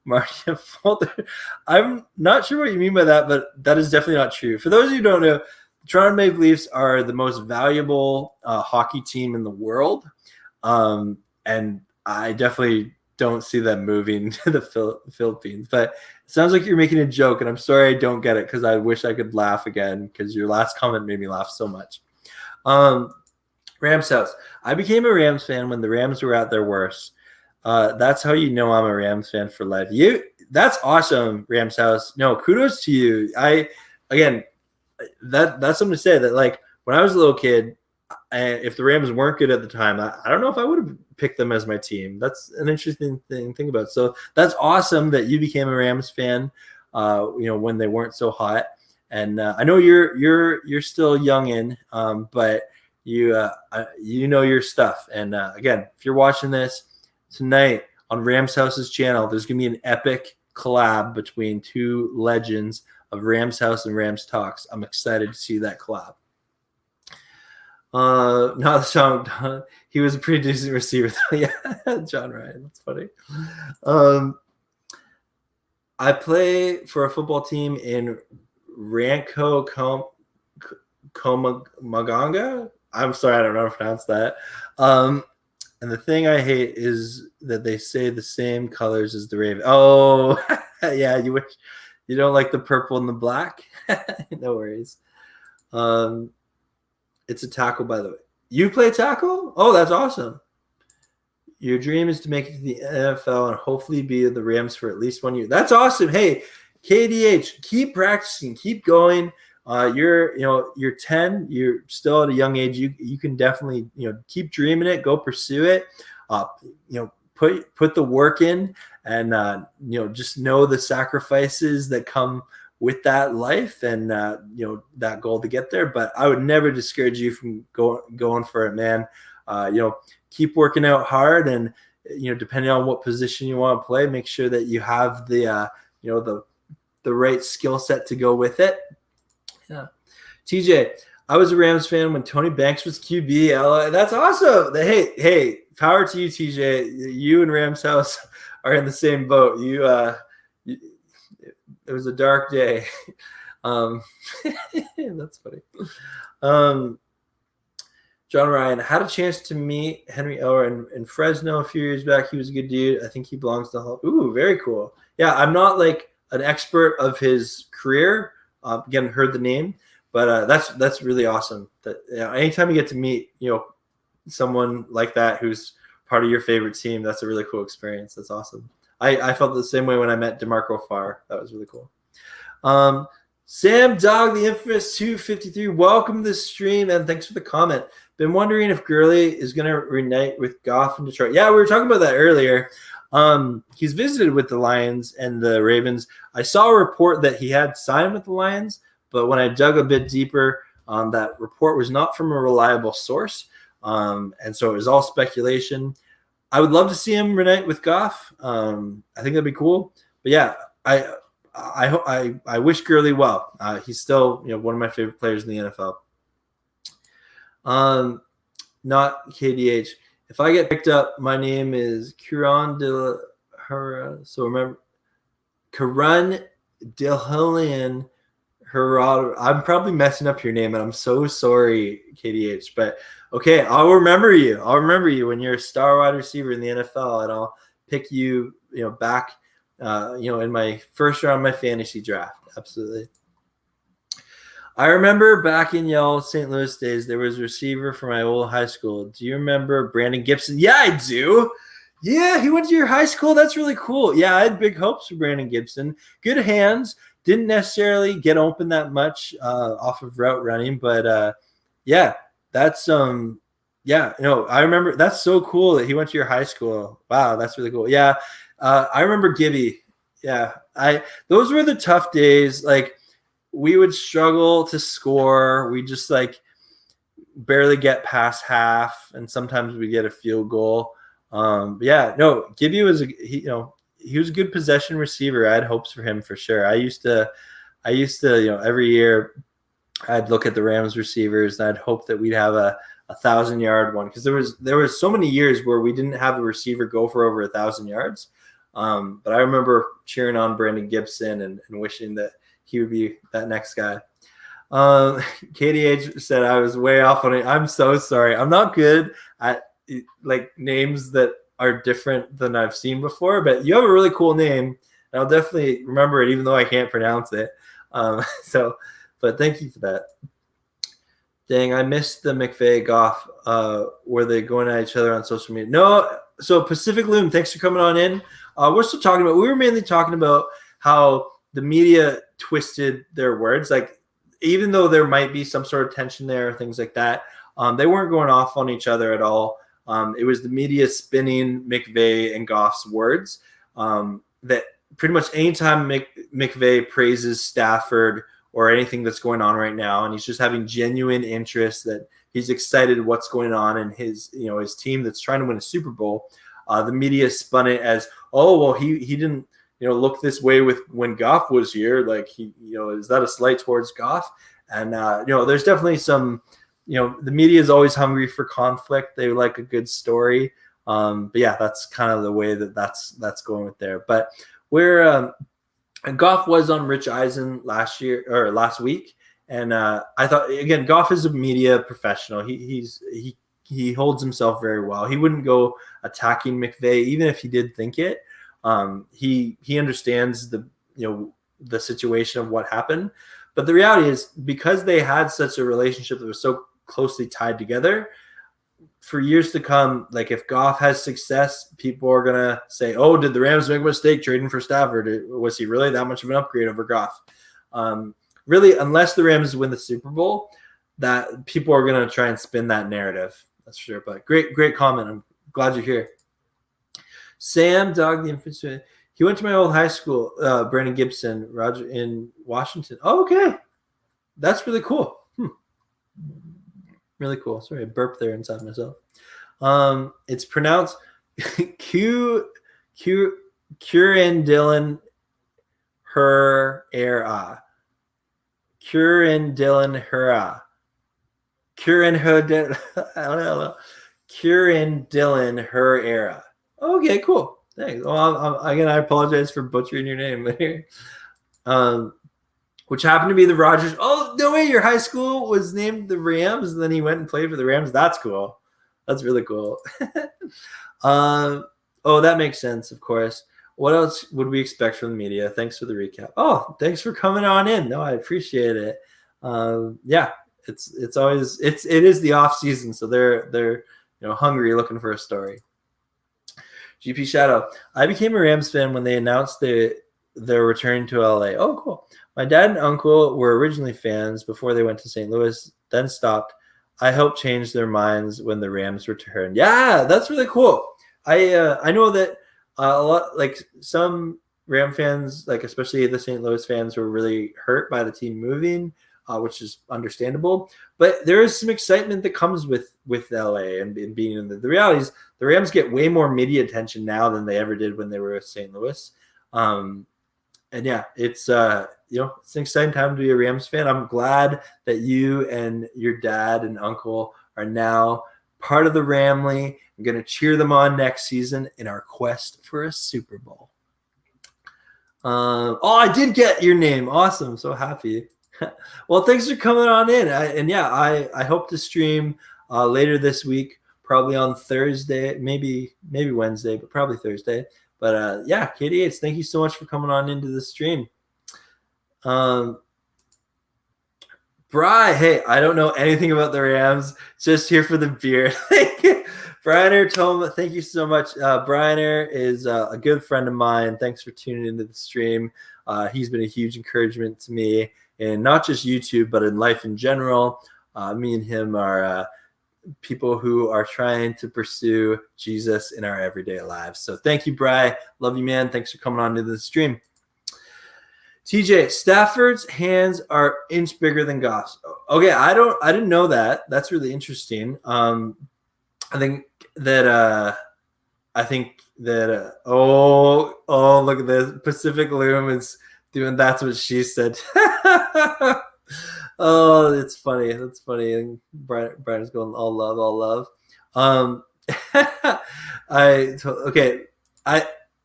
Marcia Folder? I'm not sure what you mean by that, but that is definitely not true. For those of you who don't know, the Toronto Maple Leafs are the most valuable hockey team in the world. And I definitely don't see them moving to the Philippines. But it sounds like you're making a joke, and I'm sorry I don't get it because I wish I could laugh again because your last comment made me laugh so much. Rams house. I became a Rams fan when the Rams were at their worst. That's how you know I'm a Rams fan for life. That's awesome, Rams house. No, kudos to you. That's something to say that when I was a little kid, if the Rams weren't good at the time, I don't know if I would have picked them as my team. That's an interesting thing to think about. So that's awesome that you became a Rams fan, when they weren't so hot. And I know you're still youngin, but you know your stuff. And again, if you're watching this tonight on Rams House's channel, there's gonna be an epic collab between two legends of Rams House and Rams Talks. I'm excited to see that collab. Not the song. He was a pretty decent receiver. Yeah, John Ryan. That's funny. I play for a football team in Rancho Comaganga. I'm sorry, I don't know how to pronounce that. And the thing I hate is that they say the same colors as the Raven. Oh, yeah, you wish you don't like the purple and the black. No worries. It's a tackle, by the way. You play tackle? Oh, that's awesome. Your dream is to make it to the NFL and hopefully be the Rams for at least 1 year. That's awesome. Hey, KDH, keep practicing, keep going. You're 10. You're still at a young age. You can definitely keep dreaming it. Go pursue it. Put the work in, and just know the sacrifices that come with that life and that goal to get there. But I would never discourage you from going for it, man. Keep working out hard, and depending on what position you want to play, make sure that you have the right skill set to go with it. Yeah. TJ, I was a Rams fan when Tony Banks was QB. That's awesome. Hey, power to you, TJ. You and Rams House are in the same boat. It was a dark day. That's funny. John Ryan had a chance to meet Henry Eller in Fresno a few years back. He was a good dude. I think he belongs to Hall. Ooh, very cool. Yeah, I'm not like an expert of his career. Again, heard the name, but that's really awesome. That anytime you get to meet someone like that who's part of your favorite team, that's a really cool experience. That's awesome. I felt the same way when I met DeMarco Farr. That was really cool. Sam Dog, the infamous 253, welcome to the stream, and thanks for the comment. Been wondering if Gurley is going to reunite with Goff in Detroit. Yeah, we were talking about that earlier. He's visited with the Lions and the Ravens. I saw a report that he had signed with the Lions, but when I dug a bit deeper, that report was not from a reliable source, and so it was all speculation. I would love to see him reunite with Goff. I think that'd be cool. But yeah, I wish Gurley well. He's still one of my favorite players in the NFL. Not KDH. If I get picked up, my name is Kiran Dilhara. So remember, Kiran Dilhalian Harada. I'm probably messing up your name, and I'm so sorry, KDH. But okay, I'll remember you. I'll remember you when you're a star wide receiver in the NFL, and I'll pick you, back, in my first round of my fantasy draft. Absolutely. I remember back in y'all St. Louis days, there was a receiver from my old high school. Do you remember Brandon Gibson? Yeah, I do. Yeah, he went to your high school. That's really cool. Yeah, I had big hopes for Brandon Gibson. Good hands. Didn't necessarily get open that much off of route running, but yeah, that's I remember. That's so cool that he went to your high school. Wow, that's really cool. Yeah, I remember Gibby. Yeah, those were the tough days. Like, we would struggle to score. We just barely get past half, and sometimes we get a field goal. But yeah, no, Gibby was he was a good possession receiver. I had hopes for him for sure. I used to every year I'd look at the Rams receivers and I'd hope that we'd have a 1,000-yard one, because there was so many years where we didn't have a receiver go for over 1,000 yards. But I remember cheering on Brandon Gibson and wishing that he would be that next guy. KDH said I was way off on it. I'm so sorry. I'm not good at names that are different than I've seen before, but you have a really cool name, and I'll definitely remember it, even though I can't pronounce it. But thank you for that. Dang, I missed the McVay Goff. Were they going at each other on social media? No. So Pacific Loom, thanks for coming on in. We're still we were mainly talking about how the media twisted their words. Like, even though there might be some sort of tension there, things like that, they weren't going off on each other at all. It was the media spinning McVay and Goff's words that pretty much anytime McVay praises Stafford or anything that's going on right now, and he's just having genuine interest, that he's excited what's going on in his team that's trying to win a Super Bowl. The media spun it as, oh, well, he didn't look this way when Goff was here. Like, is that a slight towards Goff? And there's definitely some. The media is always hungry for conflict. They like a good story. But yeah, that's kind of the way that's going with there. But Goff was on Rich Eisen last week. And I thought, again, Goff is a media professional. He holds himself very well. He wouldn't go attacking McVay, even if he did think it. He understands the situation of what happened. But the reality is, because they had such a relationship that was so closely tied together, for years to come, like if Goff has success, people are going to say, oh, did the Rams make a mistake trading for Stafford? Was he really that much of an upgrade over Goff? Really, unless the Rams win the Super Bowl, that people are going to try and spin that narrative. That's for sure. But great comment. I'm glad you're here. Sam Dog the Infantry. He went to my old high school, Brandon Gibson, Roger, in Washington. Oh, okay. That's really cool. Really cool. Sorry, I burped there inside myself. It's pronounced Curran Dillon Her Era. Curran Dillon Hera. Curran Dillon Her Era. Okay, cool. Thanks. Well, again, I apologize for butchering your name. Which happened to be the Rodgers. Oh, no way, your high school was named the Rams, and then he went and played for the Rams. That's cool. That's really cool. That makes sense, of course. What else would we expect from the media? Thanks for the recap. Oh, thanks for coming on in. No, I appreciate it. It's always it is the off season, so they're hungry, looking for a story. GP Shadow. I became a Rams fan when they announced their return to LA. Oh, cool. My dad and uncle were originally fans before they went to St. Louis, then stopped. I helped change their minds when the Rams returned. Yeah, that's really cool. I know that a lot, like some Ram fans, like especially the St. Louis fans, were really hurt by the team moving, which is understandable. But there is some excitement that comes with LA and being in the reality is the Rams get way more media attention now than they ever did when they were with St. Louis. And yeah, it's it's an exciting time to be a Rams fan. I'm glad that you and your dad and uncle are now part of the Ramley. I'm going to cheer them on next season in our quest for a Super Bowl. I did get your name. Awesome. So happy. Well, thanks for coming on in. I hope to stream later this week, probably on Thursday, maybe Wednesday, but probably Thursday. But Katie Yates, thank you so much for coming on into the stream. Bri, hey, I don't know anything about the Rams, just here for the beer. Thank you. Brianer Toma, thank you so much. Brianer is a good friend of mine. Thanks for tuning into the stream. He's been a huge encouragement to me, and not just YouTube, but in life in general. Me and him are people who are trying to pursue Jesus in our everyday lives. So thank you, Bri. Love you, man. Thanks for coming on to the stream. TJ, Stafford's hands are inch bigger than Goff's. Okay, I didn't know that. That's really interesting. I think that look at this. Pacific Loom is doing that's what she said. Oh, it's funny. That's funny. And Brian's going all love.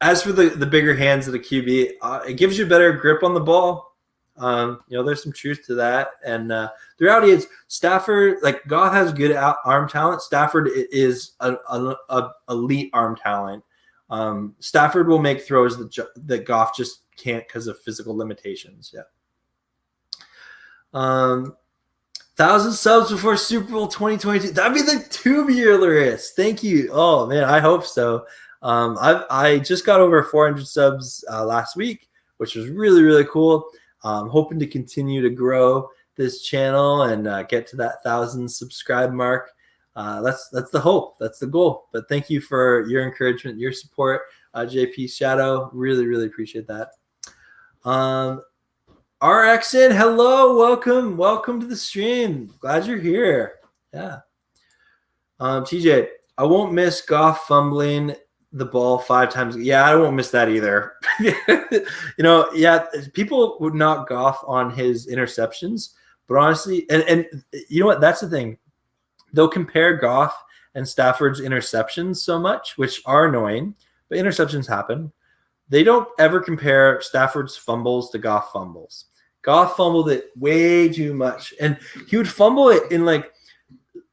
As for the bigger hands of the QB, it gives you better grip on the ball. There's some truth to that. And the reality is Stafford, like Goff has good arm talent. Stafford is an elite arm talent. Stafford will make throws that Goff just can't because of physical limitations. Yeah. 1,000 subs before Super Bowl 2022. That'd be the tubularist. Thank you. Oh man, I hope so. I just got over 400 subs last week, which was really, really cool. Hoping to continue to grow. this channel and get to that 1,000 subscribe mark. That's the hope. That's the goal. But thank you for your encouragement, your support, JP Shadow. Really, really appreciate that. RXN, hello, welcome to the stream. Glad you're here. Yeah. TJ, I won't miss Goff fumbling the ball 5 times. Yeah, I won't miss that either. People would knock Goff on his interceptions, but honestly, and you know what? That's the thing. They'll compare Goff and Stafford's interceptions so much, which are annoying, but interceptions happen. They don't ever compare Stafford's fumbles to Goff fumbles. Goff fumbled it way too much, and he would fumble it in like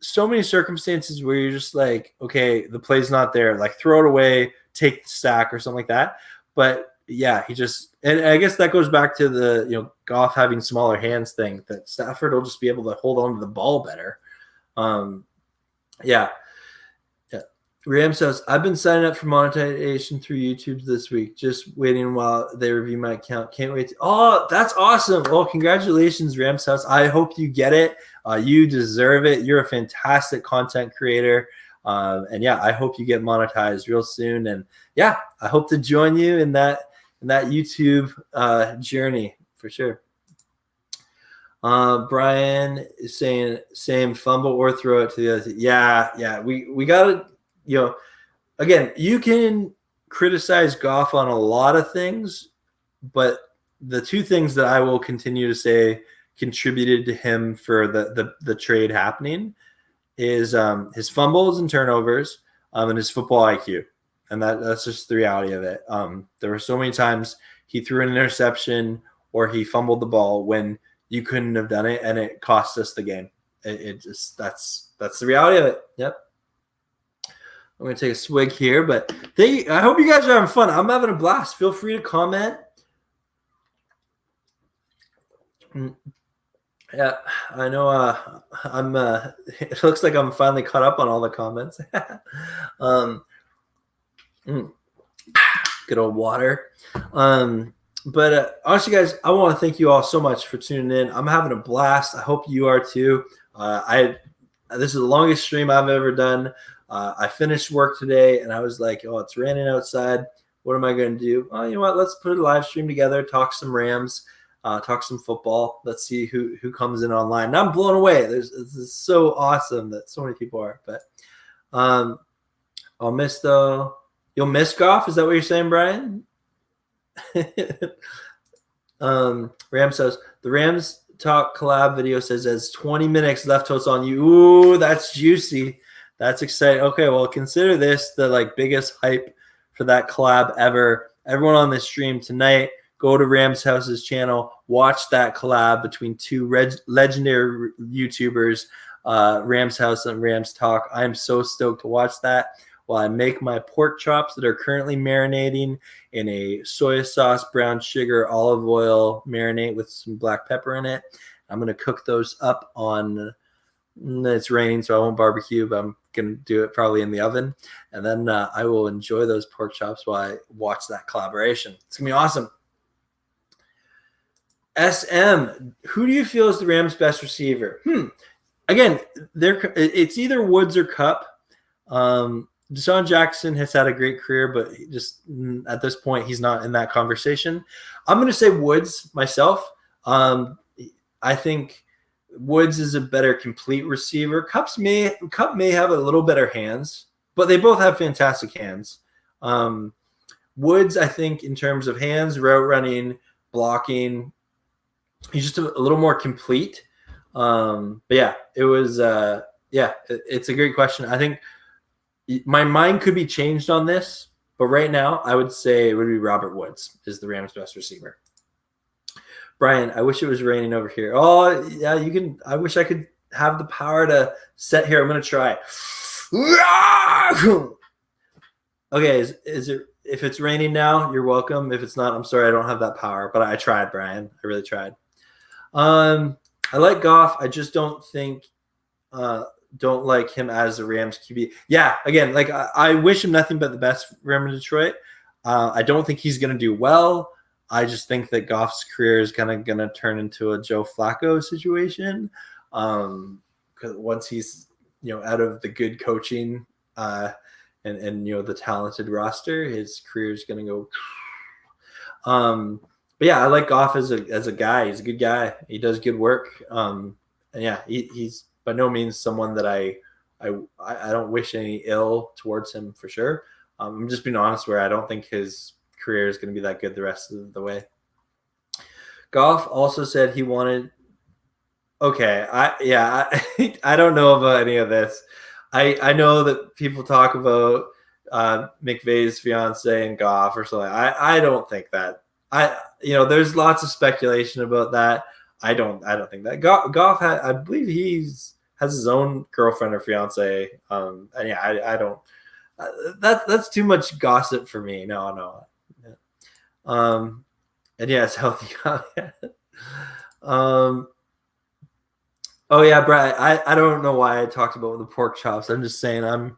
so many circumstances where you're just like, okay, the play's not there. Like throw it away, take the sack or something like that. But yeah, and I guess that goes back to the Goff having smaller hands thing, that Stafford will just be able to hold on to the ball better. Yeah. Ram says, I've been signing up for monetization through YouTube this week, just waiting while they review my account. Can't wait. Oh, that's awesome. Well, congratulations, Ram says. I hope you get it. You deserve it. You're a fantastic content creator. And yeah, I hope you get monetized real soon. And yeah, I hope to join you in that YouTube journey for sure. Brian is saying same, fumble or throw it to the other. Yeah. We got to, again, you can criticize Goff on a lot of things, but the 2 things that I will continue to say contributed to him for the trade happening is his fumbles and turnovers and his football IQ. And that's just the reality of it. There were so many times he threw an interception or he fumbled the ball when you couldn't have done it, and it cost us the game. That's the reality of it. Yep. I'm going to take a swig here, but I hope you guys are having fun. I'm having a blast. Feel free to comment. Yeah, I know. It looks like I'm finally caught up on all the comments. Good old water. But honestly, guys, I want to thank you all so much for tuning in. I'm having a blast. I hope you are too. This is the longest stream I've ever done. I finished work today, and I was like, oh, it's raining outside. What am I going to do? Oh, you know what? Let's put a live stream together, talk some Rams, talk some football. Let's see who comes in online. And I'm blown away. This is so awesome that so many people are. But I'll miss, though. You'll miss Goff? Is that what you're saying, Brian? Ram says, the Rams Talk collab video says there's 20 minutes left till it's on you. Ooh, that's juicy. That's exciting. Okay, well, consider this the biggest hype for that collab ever. Everyone on this stream tonight, go to Rams House's channel, watch that collab between 2 legendary YouTubers, Rams House and Rams Talk. I am so stoked to watch that while I make my pork chops that are currently marinating in a soy sauce, brown sugar, olive oil marinade with some black pepper in it. I'm going to cook those up on – it's raining, so I won't barbecue, but I'm going to do it probably in the oven. And then I will enjoy those pork chops while I watch that collaboration. It's going to be awesome. SM, who do you feel is the Rams' best receiver? Again, it's either Woods or Cup. Deshaun Jackson has had a great career, but just at this point, he's not in that conversation. I'm going to say Woods myself. I think Woods is a better complete receiver. Cup may have a little better hands, but they both have fantastic hands. Woods, I think, in terms of hands, route running, blocking, he's just a little more complete. But yeah, it was it's a great question. I think my mind could be changed on this, but right now I would say it would be Robert Woods is the Rams' best receiver. Brian, I wish it was raining over here. Oh, yeah, you can. I wish I could have the power to set here. I'm going to try. Okay, is it? If it's raining now, you're welcome. If it's not, I'm sorry, I don't have that power. But I tried, Brian. I really tried. I like Goff. I just don't like him as a Rams QB. Yeah, again, I wish him nothing but the best for him in Detroit. I don't think he's going to do well. I just think that Goff's career is kind of going to turn into a Joe Flacco situation. Because once he's, out of the good coaching and the talented roster, his career is going to go. But yeah, I like Goff as a guy. He's a good guy. He does good work. And yeah, he's by no means someone that I don't wish any ill towards him for sure. I'm just being honest where I don't think his career is going to be that good the rest of the way. Goff also said he wanted. Okay, I don't know about any of this. I know that people talk about McVay's fiance and Goff or something. I don't think that. There's lots of speculation about that. I don't think that Goff I believe has his own girlfriend or fiance. And yeah, I don't. That's too much gossip for me. No. And yeah, it's healthy. Oh yeah, Brad. I don't know why I talked about the pork chops. I'm just saying I'm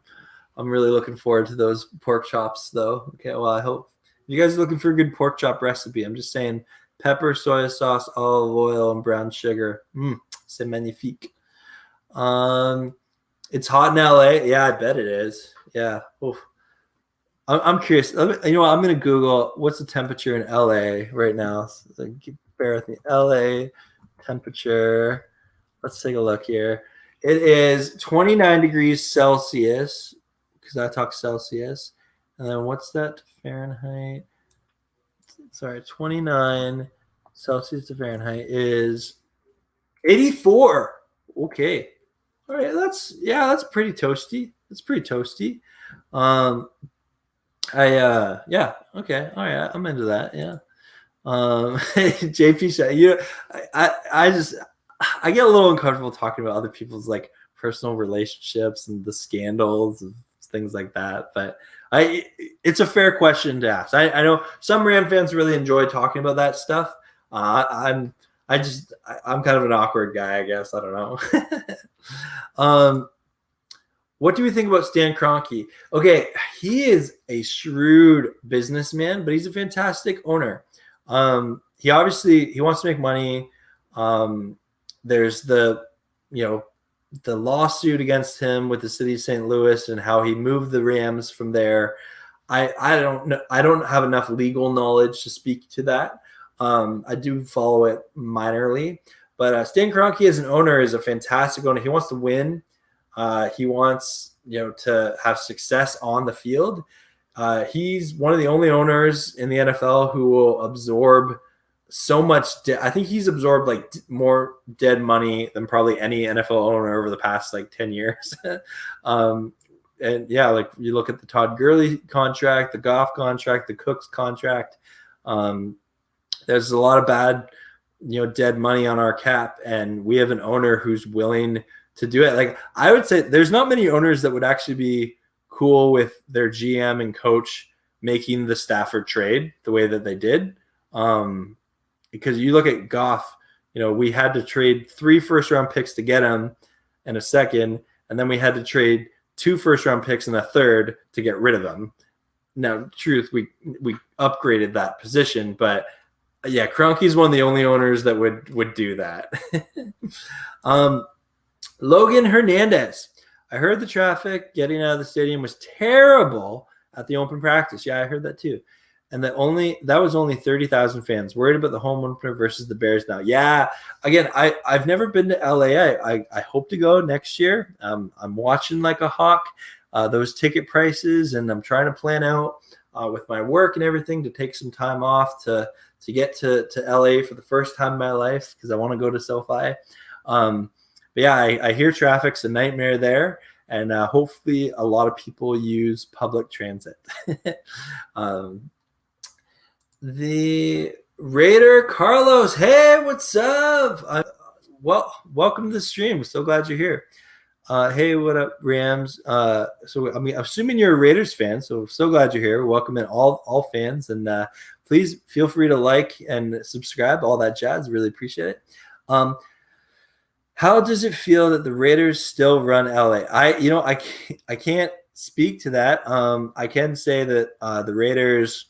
really looking forward to those pork chops though. Okay, well I hope you guys are looking for a good pork chop recipe. I'm just saying pepper, soy sauce, olive oil, and brown sugar. C'est magnifique. It's hot in LA. Yeah, I bet it is. Yeah. Oof. I'm curious. You know what? I'm gonna Google what's the temperature in LA right now. So bear with me. LA temperature. Let's take a look here. It is 29 degrees Celsius because I talk Celsius. And then what's that Fahrenheit? Sorry, 29 Celsius to Fahrenheit is 84. Okay. All right, that's pretty toasty. That's pretty toasty. Yeah, okay. All right, I'm into that. Yeah. JP said, I get a little uncomfortable talking about other people's like personal relationships and the scandals and things like that. But it's a fair question to ask. I know some Ram fans really enjoy talking about that stuff. I'm kind of an awkward guy, I guess. I don't know. What do we think about Stan Kroenke? Okay, he is a shrewd businessman, but he's a fantastic owner. He wants to make money. There's the lawsuit against him with the city of St. Louis and how he moved the Rams from there. I don't know. I don't have enough legal knowledge to speak to that. I do follow it minorly, but Stan Kroenke as an owner is a fantastic owner. He wants to win. He wants to have success on the field. He's one of the only owners in the NFL who will absorb so much. I think he's absorbed like more dead money than probably any NFL owner over the past like 10 years. And yeah, like you look at the Todd Gurley contract, the Goff contract, the Cooks contract. There's a lot of bad, dead money on our cap, and we have an owner who's willing to do it. Like I would say there's not many owners that would actually be cool with their GM and coach making the Stafford trade the way that they did. Because you look at Goff, we had to trade 3 first-round picks to get him and a second, and then we had to trade 2 first-round picks and a third to get rid of him. Now, truth, we upgraded that position, but yeah, Kroenke's one of the only owners that would do that. Logan Hernandez. I heard the traffic getting out of the stadium was terrible at the open practice. Yeah, I heard that too. And that was only 30,000 fans. Worried about the home opener versus the Bears now. Yeah, again, I've never been to LA. I hope to go next year. I'm watching like a hawk those ticket prices, and I'm trying to plan out with my work and everything to take some time off to get to LA for the first time in my life because I want to go to SoFi. But yeah, I hear traffic's a nightmare there, and hopefully a lot of people use public transit. The Raider Carlos, hey, what's up? Welcome to the stream. So glad you're here. Hey, what up, Rams? So I'm assuming you're a Raiders fan, so glad you're here. Welcome in all fans, and please feel free to like and subscribe, all that jazz. Really appreciate it. How does it feel that the Raiders still run LA? I can't speak to that. I can say that the Raiders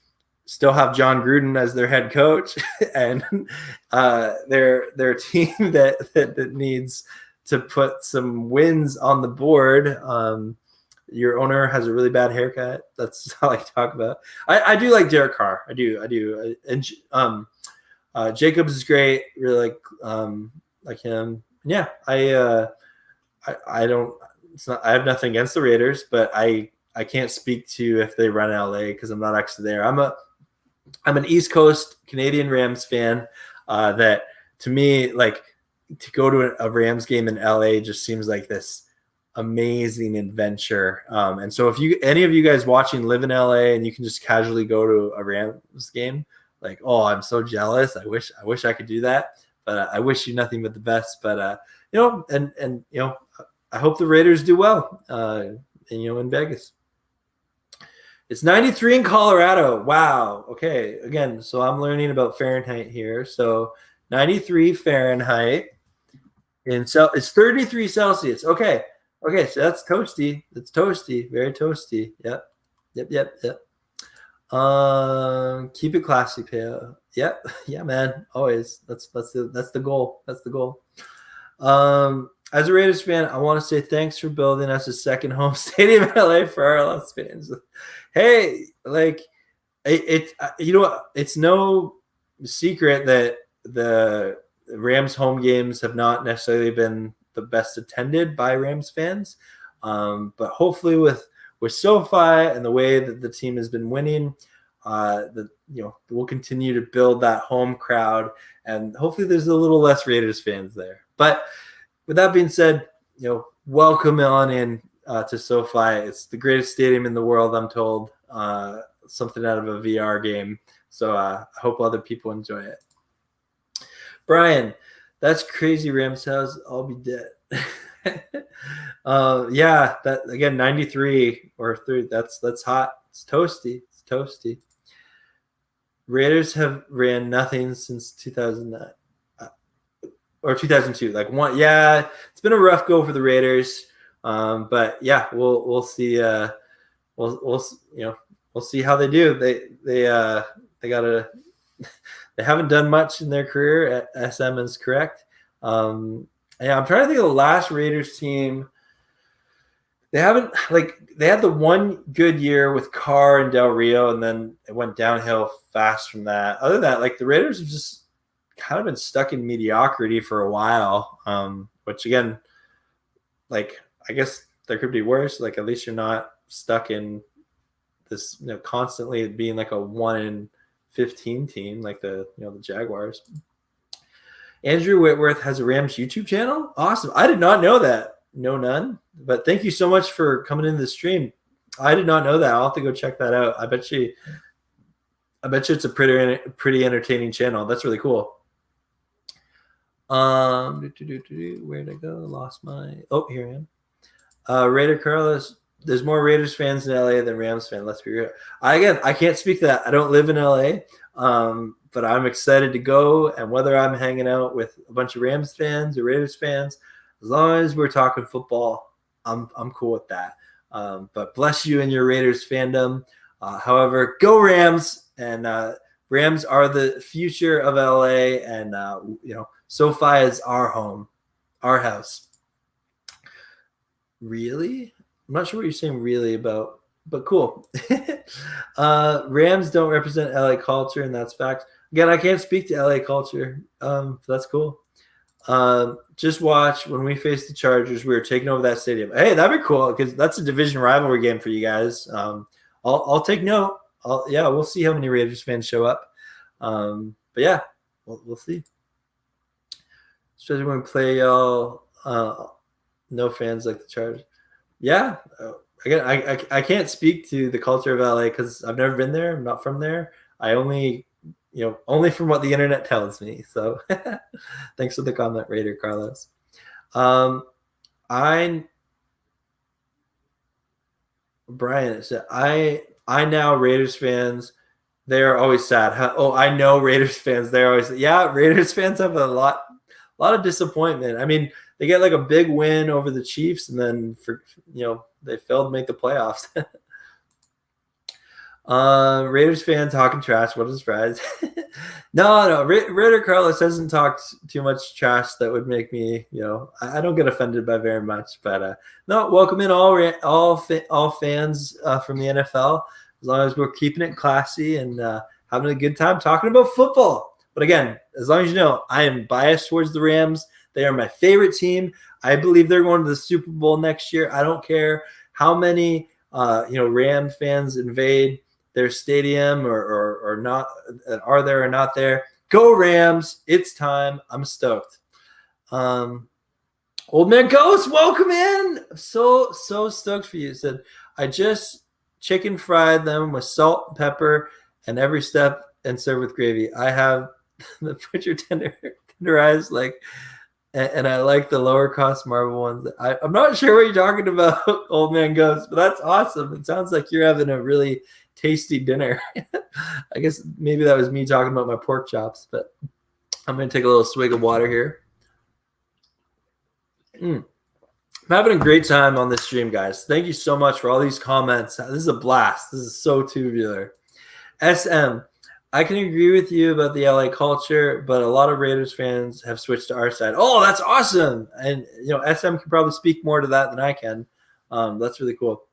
still have John Gruden as their head coach, and they're a team that needs to put some wins on the board. Your owner has a really bad haircut. That's all I talk about. I do like Derek Carr. I do. And Jacobs is great. Really like him. Yeah, I don't. It's not. I have nothing against the Raiders, but I can't speak to if they run LA because I'm not actually there. I'm an East Coast Canadian Rams fan. That to me, like to go to a Rams game in LA just seems like this amazing adventure. And so if any of you guys watching live in LA and you can just casually go to a Rams game, like, oh, I'm so jealous. I wish I could do that, but I wish you nothing but the best. But and I hope the Raiders do well. In Vegas. It's 93 in Colorado. Wow. Okay. Again, so I'm learning about Fahrenheit here. So 93 Fahrenheit. It's 33 Celsius. Okay. Okay. So that's toasty. It's toasty. Very toasty. Yep. Keep it classy, Peo. Yep. Yeah, man. Always. That's the goal. That's the goal. As a Raiders fan, I want to say thanks for building us a second home stadium in LA for our LS fans. Hey, like it's no secret that the Rams home games have not necessarily been the best attended by Rams fans. But hopefully with SoFi and the way that the team has been winning, we'll continue to build that home crowd, and hopefully there's a little less Raiders fans there. But with that being said, welcome on in to SoFi. It's the greatest stadium in the world, I'm told. Something out of a VR game. So I hope other people enjoy it. Brian, that's crazy, Rams house. I'll be dead. Yeah, that again, 93 or 3. That's hot. It's toasty. It's toasty. Raiders have ran nothing since 2009. Or 2002, like one. Yeah, it's been a rough go for the Raiders, but yeah, we'll see. We'll see how they do. They haven't done much in their career. SM is correct. Yeah, I'm trying to think of the last Raiders team. They haven't they had the one good year with Carr and Del Rio, and then it went downhill fast from that. Other than that, the Raiders have just kind of been stuck in mediocrity for a while, which again, I guess there could be worse. At least you're not stuck in this, constantly being like a 1 in 15 team, like the Jaguars. Andrew Whitworth has a Rams YouTube channel. Awesome. I did not know that. No, none. But thank you so much for coming into the stream. I did not know that. I'll have to go check that out. I bet you it's a pretty entertaining channel. That's really cool. Where'd I go? Lost my. Oh, here I am. Raider Carlos. There's more Raiders fans in LA than Rams fans. Let's be real. I can't speak to that. I don't live in LA, but I'm excited to go. And whether I'm hanging out with a bunch of Rams fans or Raiders fans, as long as we're talking football, I'm cool with that. But bless you and your Raiders fandom. However, go Rams, and Rams are the future of LA, and SoFi is our home, our house. Really? I'm not sure what you're saying really about, but cool. Rams don't represent LA culture, and that's facts. Again, I can't speak to LA culture. So that's cool. Just watch when we face the Chargers. We were taking over that stadium. Hey, that'd be cool because that's a division rivalry game for you guys. I'll take note. We'll see how many Raiders fans show up. But yeah, we'll see. Especially when we play y'all. No fans like the Chargers. Yeah. Again, I can't speak to the culture of LA because I've never been there. I'm not from there. I only from what the internet tells me. So thanks for the comment, Raider Carlos. Brian said, I now Raiders fans, they're always sad. I know Raiders fans, they're always, yeah, Raiders fans have a lot of disappointment. I mean, they get a big win over the Chiefs, and then they failed to make the playoffs. Raiders fan talking trash. What a surprise. No. Ritter Carlos hasn't talked too much trash that would make me, I don't get offended by very much. But no, welcome in all fans from the NFL. As long as we're keeping it classy and having a good time talking about football. But again, as long as you know, I am biased towards the Rams. They are my favorite team. I believe they're going to the Super Bowl next year. I don't care how many Ram fans invade their stadium or not, are there or not there. Go Rams. It's time. I'm stoked. Old Man Ghost, welcome in. I'm so stoked for you. He said, I just chicken fried them with salt and pepper and every step and serve with gravy. I have the butcher tenderized and I like the lower cost marble ones. I'm not sure what you're talking about, Old Man Ghost, but that's awesome. It sounds like you're having a really tasty dinner. I guess maybe that was me talking about my pork chops, but I'm going to take a little swig of water here. I'm having a great time on this stream, guys. Thank you so much for all these comments. This is a blast. This is so tubular. SM, I can agree with you about the LA culture, but a lot of Raiders fans have switched to our side. Oh, that's awesome. And, SM can probably speak more to that than I can. That's really cool.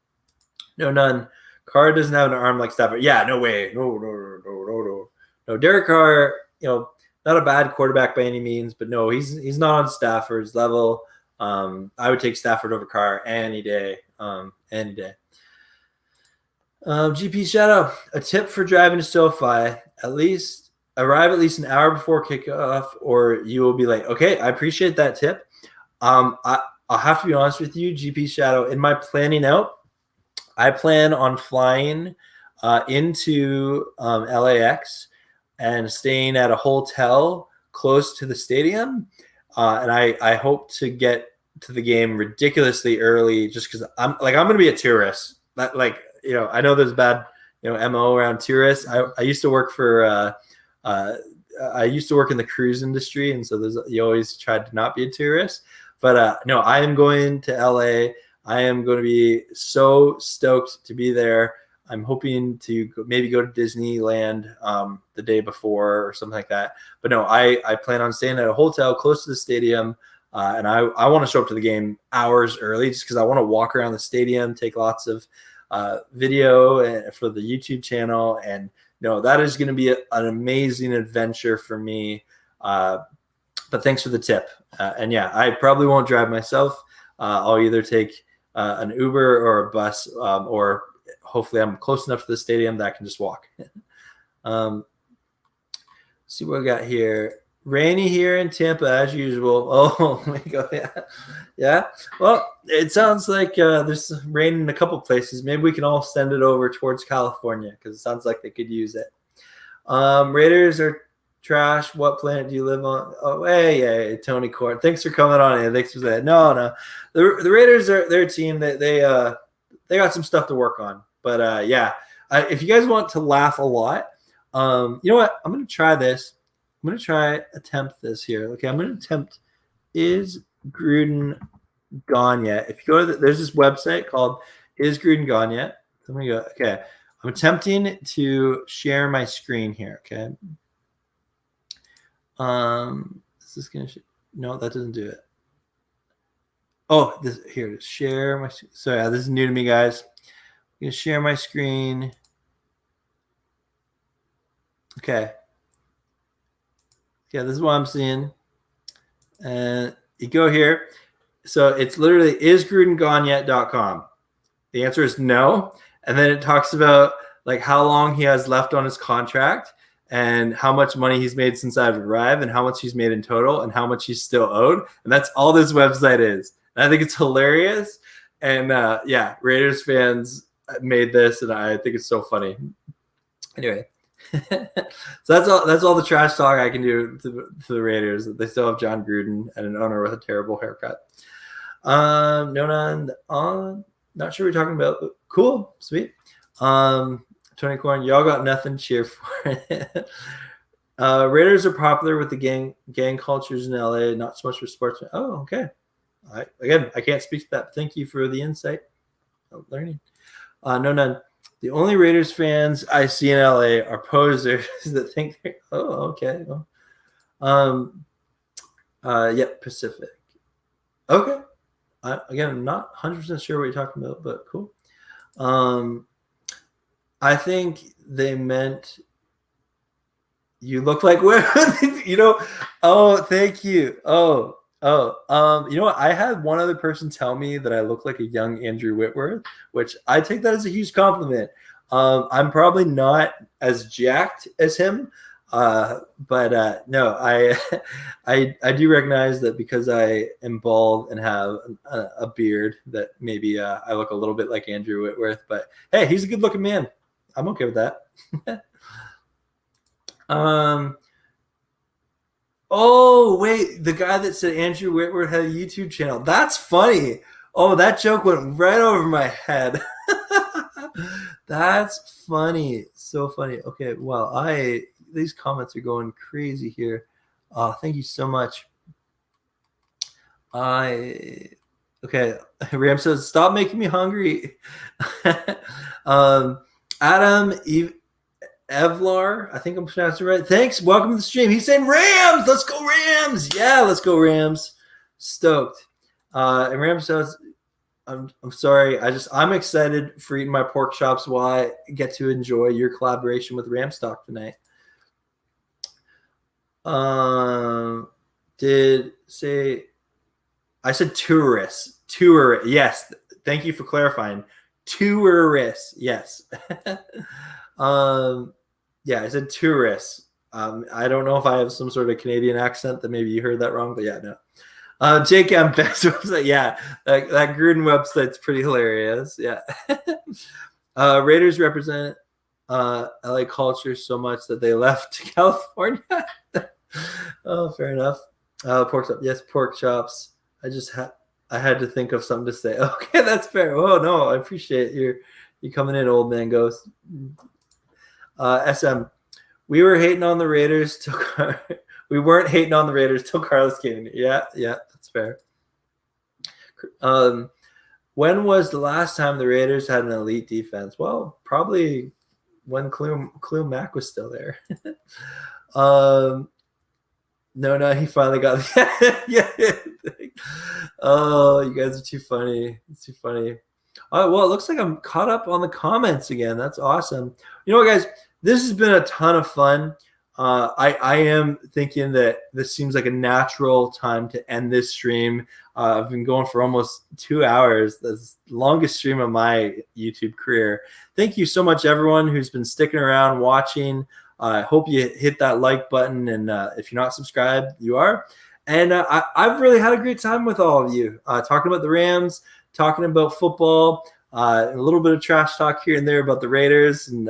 No, none. Carr doesn't have an arm like Stafford. Yeah, no way. No. Derek Carr, not a bad quarterback by any means, but no, he's not on Stafford's level. I would take Stafford over Carr any day. GP Shadow, a tip for driving to SoFi, arrive at least an hour before kickoff or you will be late. Okay, I appreciate that tip. I'll have to be honest with you, GP Shadow, in my planning out, I plan on flying into LAX and staying at a hotel close to the stadium. And I hope to get to the game ridiculously early just because I'm going to be a tourist. I know there's bad, MO around tourists. I used to work for I used to work in the cruise industry, and so you always tried to not be a tourist. But no, I am going to LA. I am going to be so stoked to be there. I'm hoping to maybe go to Disneyland the day before or something like that. But no, I plan on staying at a hotel close to the stadium. And I want to show up to the game hours early just because I want to walk around the stadium, take lots of video for the YouTube channel. And no, that is going to be an amazing adventure for me. But thanks for the tip. And yeah, I probably won't drive myself. I'll either take an Uber or a bus, or hopefully I'm close enough to the stadium that I can just walk. See what we got here. Rainy here in Tampa as usual. Oh my God, yeah. Well, it sounds like there's rain in a couple places. Maybe we can all send it over towards California because it sounds like they could use it. Raiders are trash. What planet do you live on? Oh, hey, Tony Court. Thanks for coming on in. Thanks for that. No. The Raiders are their team. They got some stuff to work on. But yeah, if you guys want to laugh a lot, you know what? I'm going to try this. I'm going to attempt this here. Okay, I'm going to attempt, is Gruden gone yet? If you go to there's this website called Is Gruden Gone Yet? So I'm going to go, okay. I'm attempting to share my screen here, okay? Is this going to no, that doesn't do it. Oh, here, share my, sorry, this is new to me, guys. I'm going to share my screen. Okay. Yeah, this is what I'm seeing. And you go here. So it's literally isgrudengonyet.com. The answer is no. And then it talks about like how long he has left on his contract and how much money he's made since I've arrived and how much he's made in total and how much he's still owed. And that's all this website is. And I think it's hilarious. And yeah, Raiders fans made this and I think it's so funny. Anyway. So that's all the trash talk I can do to the Raiders. They still have John Gruden and an owner with a terrible haircut. Not sure what we're talking about, but cool, sweet. Tony Corn, y'all got nothing to cheer for. Raiders are popular with the gang cultures in LA, not so much for sports. Oh, okay. I can't speak to that. Thank you for the insight. Learning. None. The only Raiders fans I see in LA are posers that think they're, okay. Pacific. Okay. Again, I'm not 100% sure what you're talking about, but cool. I think they meant you look like where Oh, thank you. You know what? I had one other person tell me that I look like a young Andrew Whitworth, which I take that as a huge compliment. I'm probably not as jacked as him, but no, I do recognize that because I am bald and have a beard that maybe I look a little bit like Andrew Whitworth. But hey, he's a good-looking man. I'm okay with that. Oh, wait, the guy that said Andrew Whitworth had a YouTube channel. That's funny. Oh, that joke went right over my head. That's funny. So funny. Okay, well, these comments are going crazy here. Thank you so much. Okay, Ram says, stop making me hungry. Adam Evlar, I think I'm pronouncing it right. Thanks. Welcome to the stream. He's saying Rams. Let's go Rams. Yeah, let's go Rams. Stoked. And Ram says, I'm sorry. I'm excited for eating my pork chops while I get to enjoy your collaboration with Ramstock tonight. I said tourists. Yes. Thank you for clarifying. Tourists. Yes. Yeah, I said tourists. I don't know if I have some sort of Canadian accent that maybe you heard that wrong, but yeah, no. Jake M. Best website. Yeah, that Gruden website's pretty hilarious. Yeah. Raiders represent LA culture so much that they left California. Oh, fair enough. Pork chops. Yes, pork chops. I had to think of something to say. Okay, that's fair. Oh no, I appreciate you coming in, old man Ghost. SM, we were hating on the Raiders till we weren't hating on the Raiders till Carlos came in. Yeah, that's fair. When was the last time the Raiders had an elite defense? Well, probably when Khalil Mack was still there. No, he finally got yeah. Oh, you guys are too funny. It's too funny. Well, it looks like I'm caught up on the comments again. That's awesome. You know what, guys? This has been a ton of fun. I am thinking that this seems like a natural time to end this stream. I've been going for almost 2 hours. That's the longest stream of my YouTube career. Thank you so much, everyone who's been sticking around watching. I hope you hit that like button, and if you're not subscribed, you are. And I've really had a great time with all of you, talking about the Rams, talking about football, a little bit of trash talk here and there about the Raiders. And,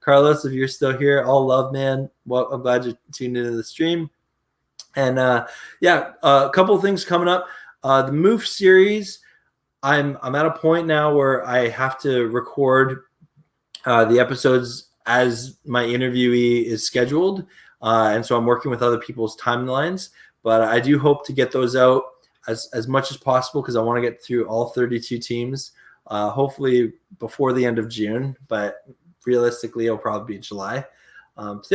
Carlos, if you're still here, all love, man. Well, I'm glad you tuned into the stream. And, a couple of things coming up. The Move series, I'm at a point now where I have to record the episodes as my interviewee is scheduled. And so I'm working with other people's timelines. But I do hope to get those out as much as possible because I want to get through all 32 teams, hopefully before the end of June. But realistically, it'll probably be July. But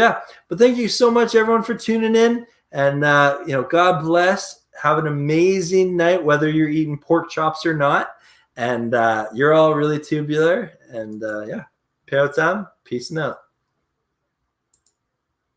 thank you so much, everyone, for tuning in. And, God bless. Have an amazing night, whether you're eating pork chops or not. And you're all really tubular. And, pay out time. Peace and out.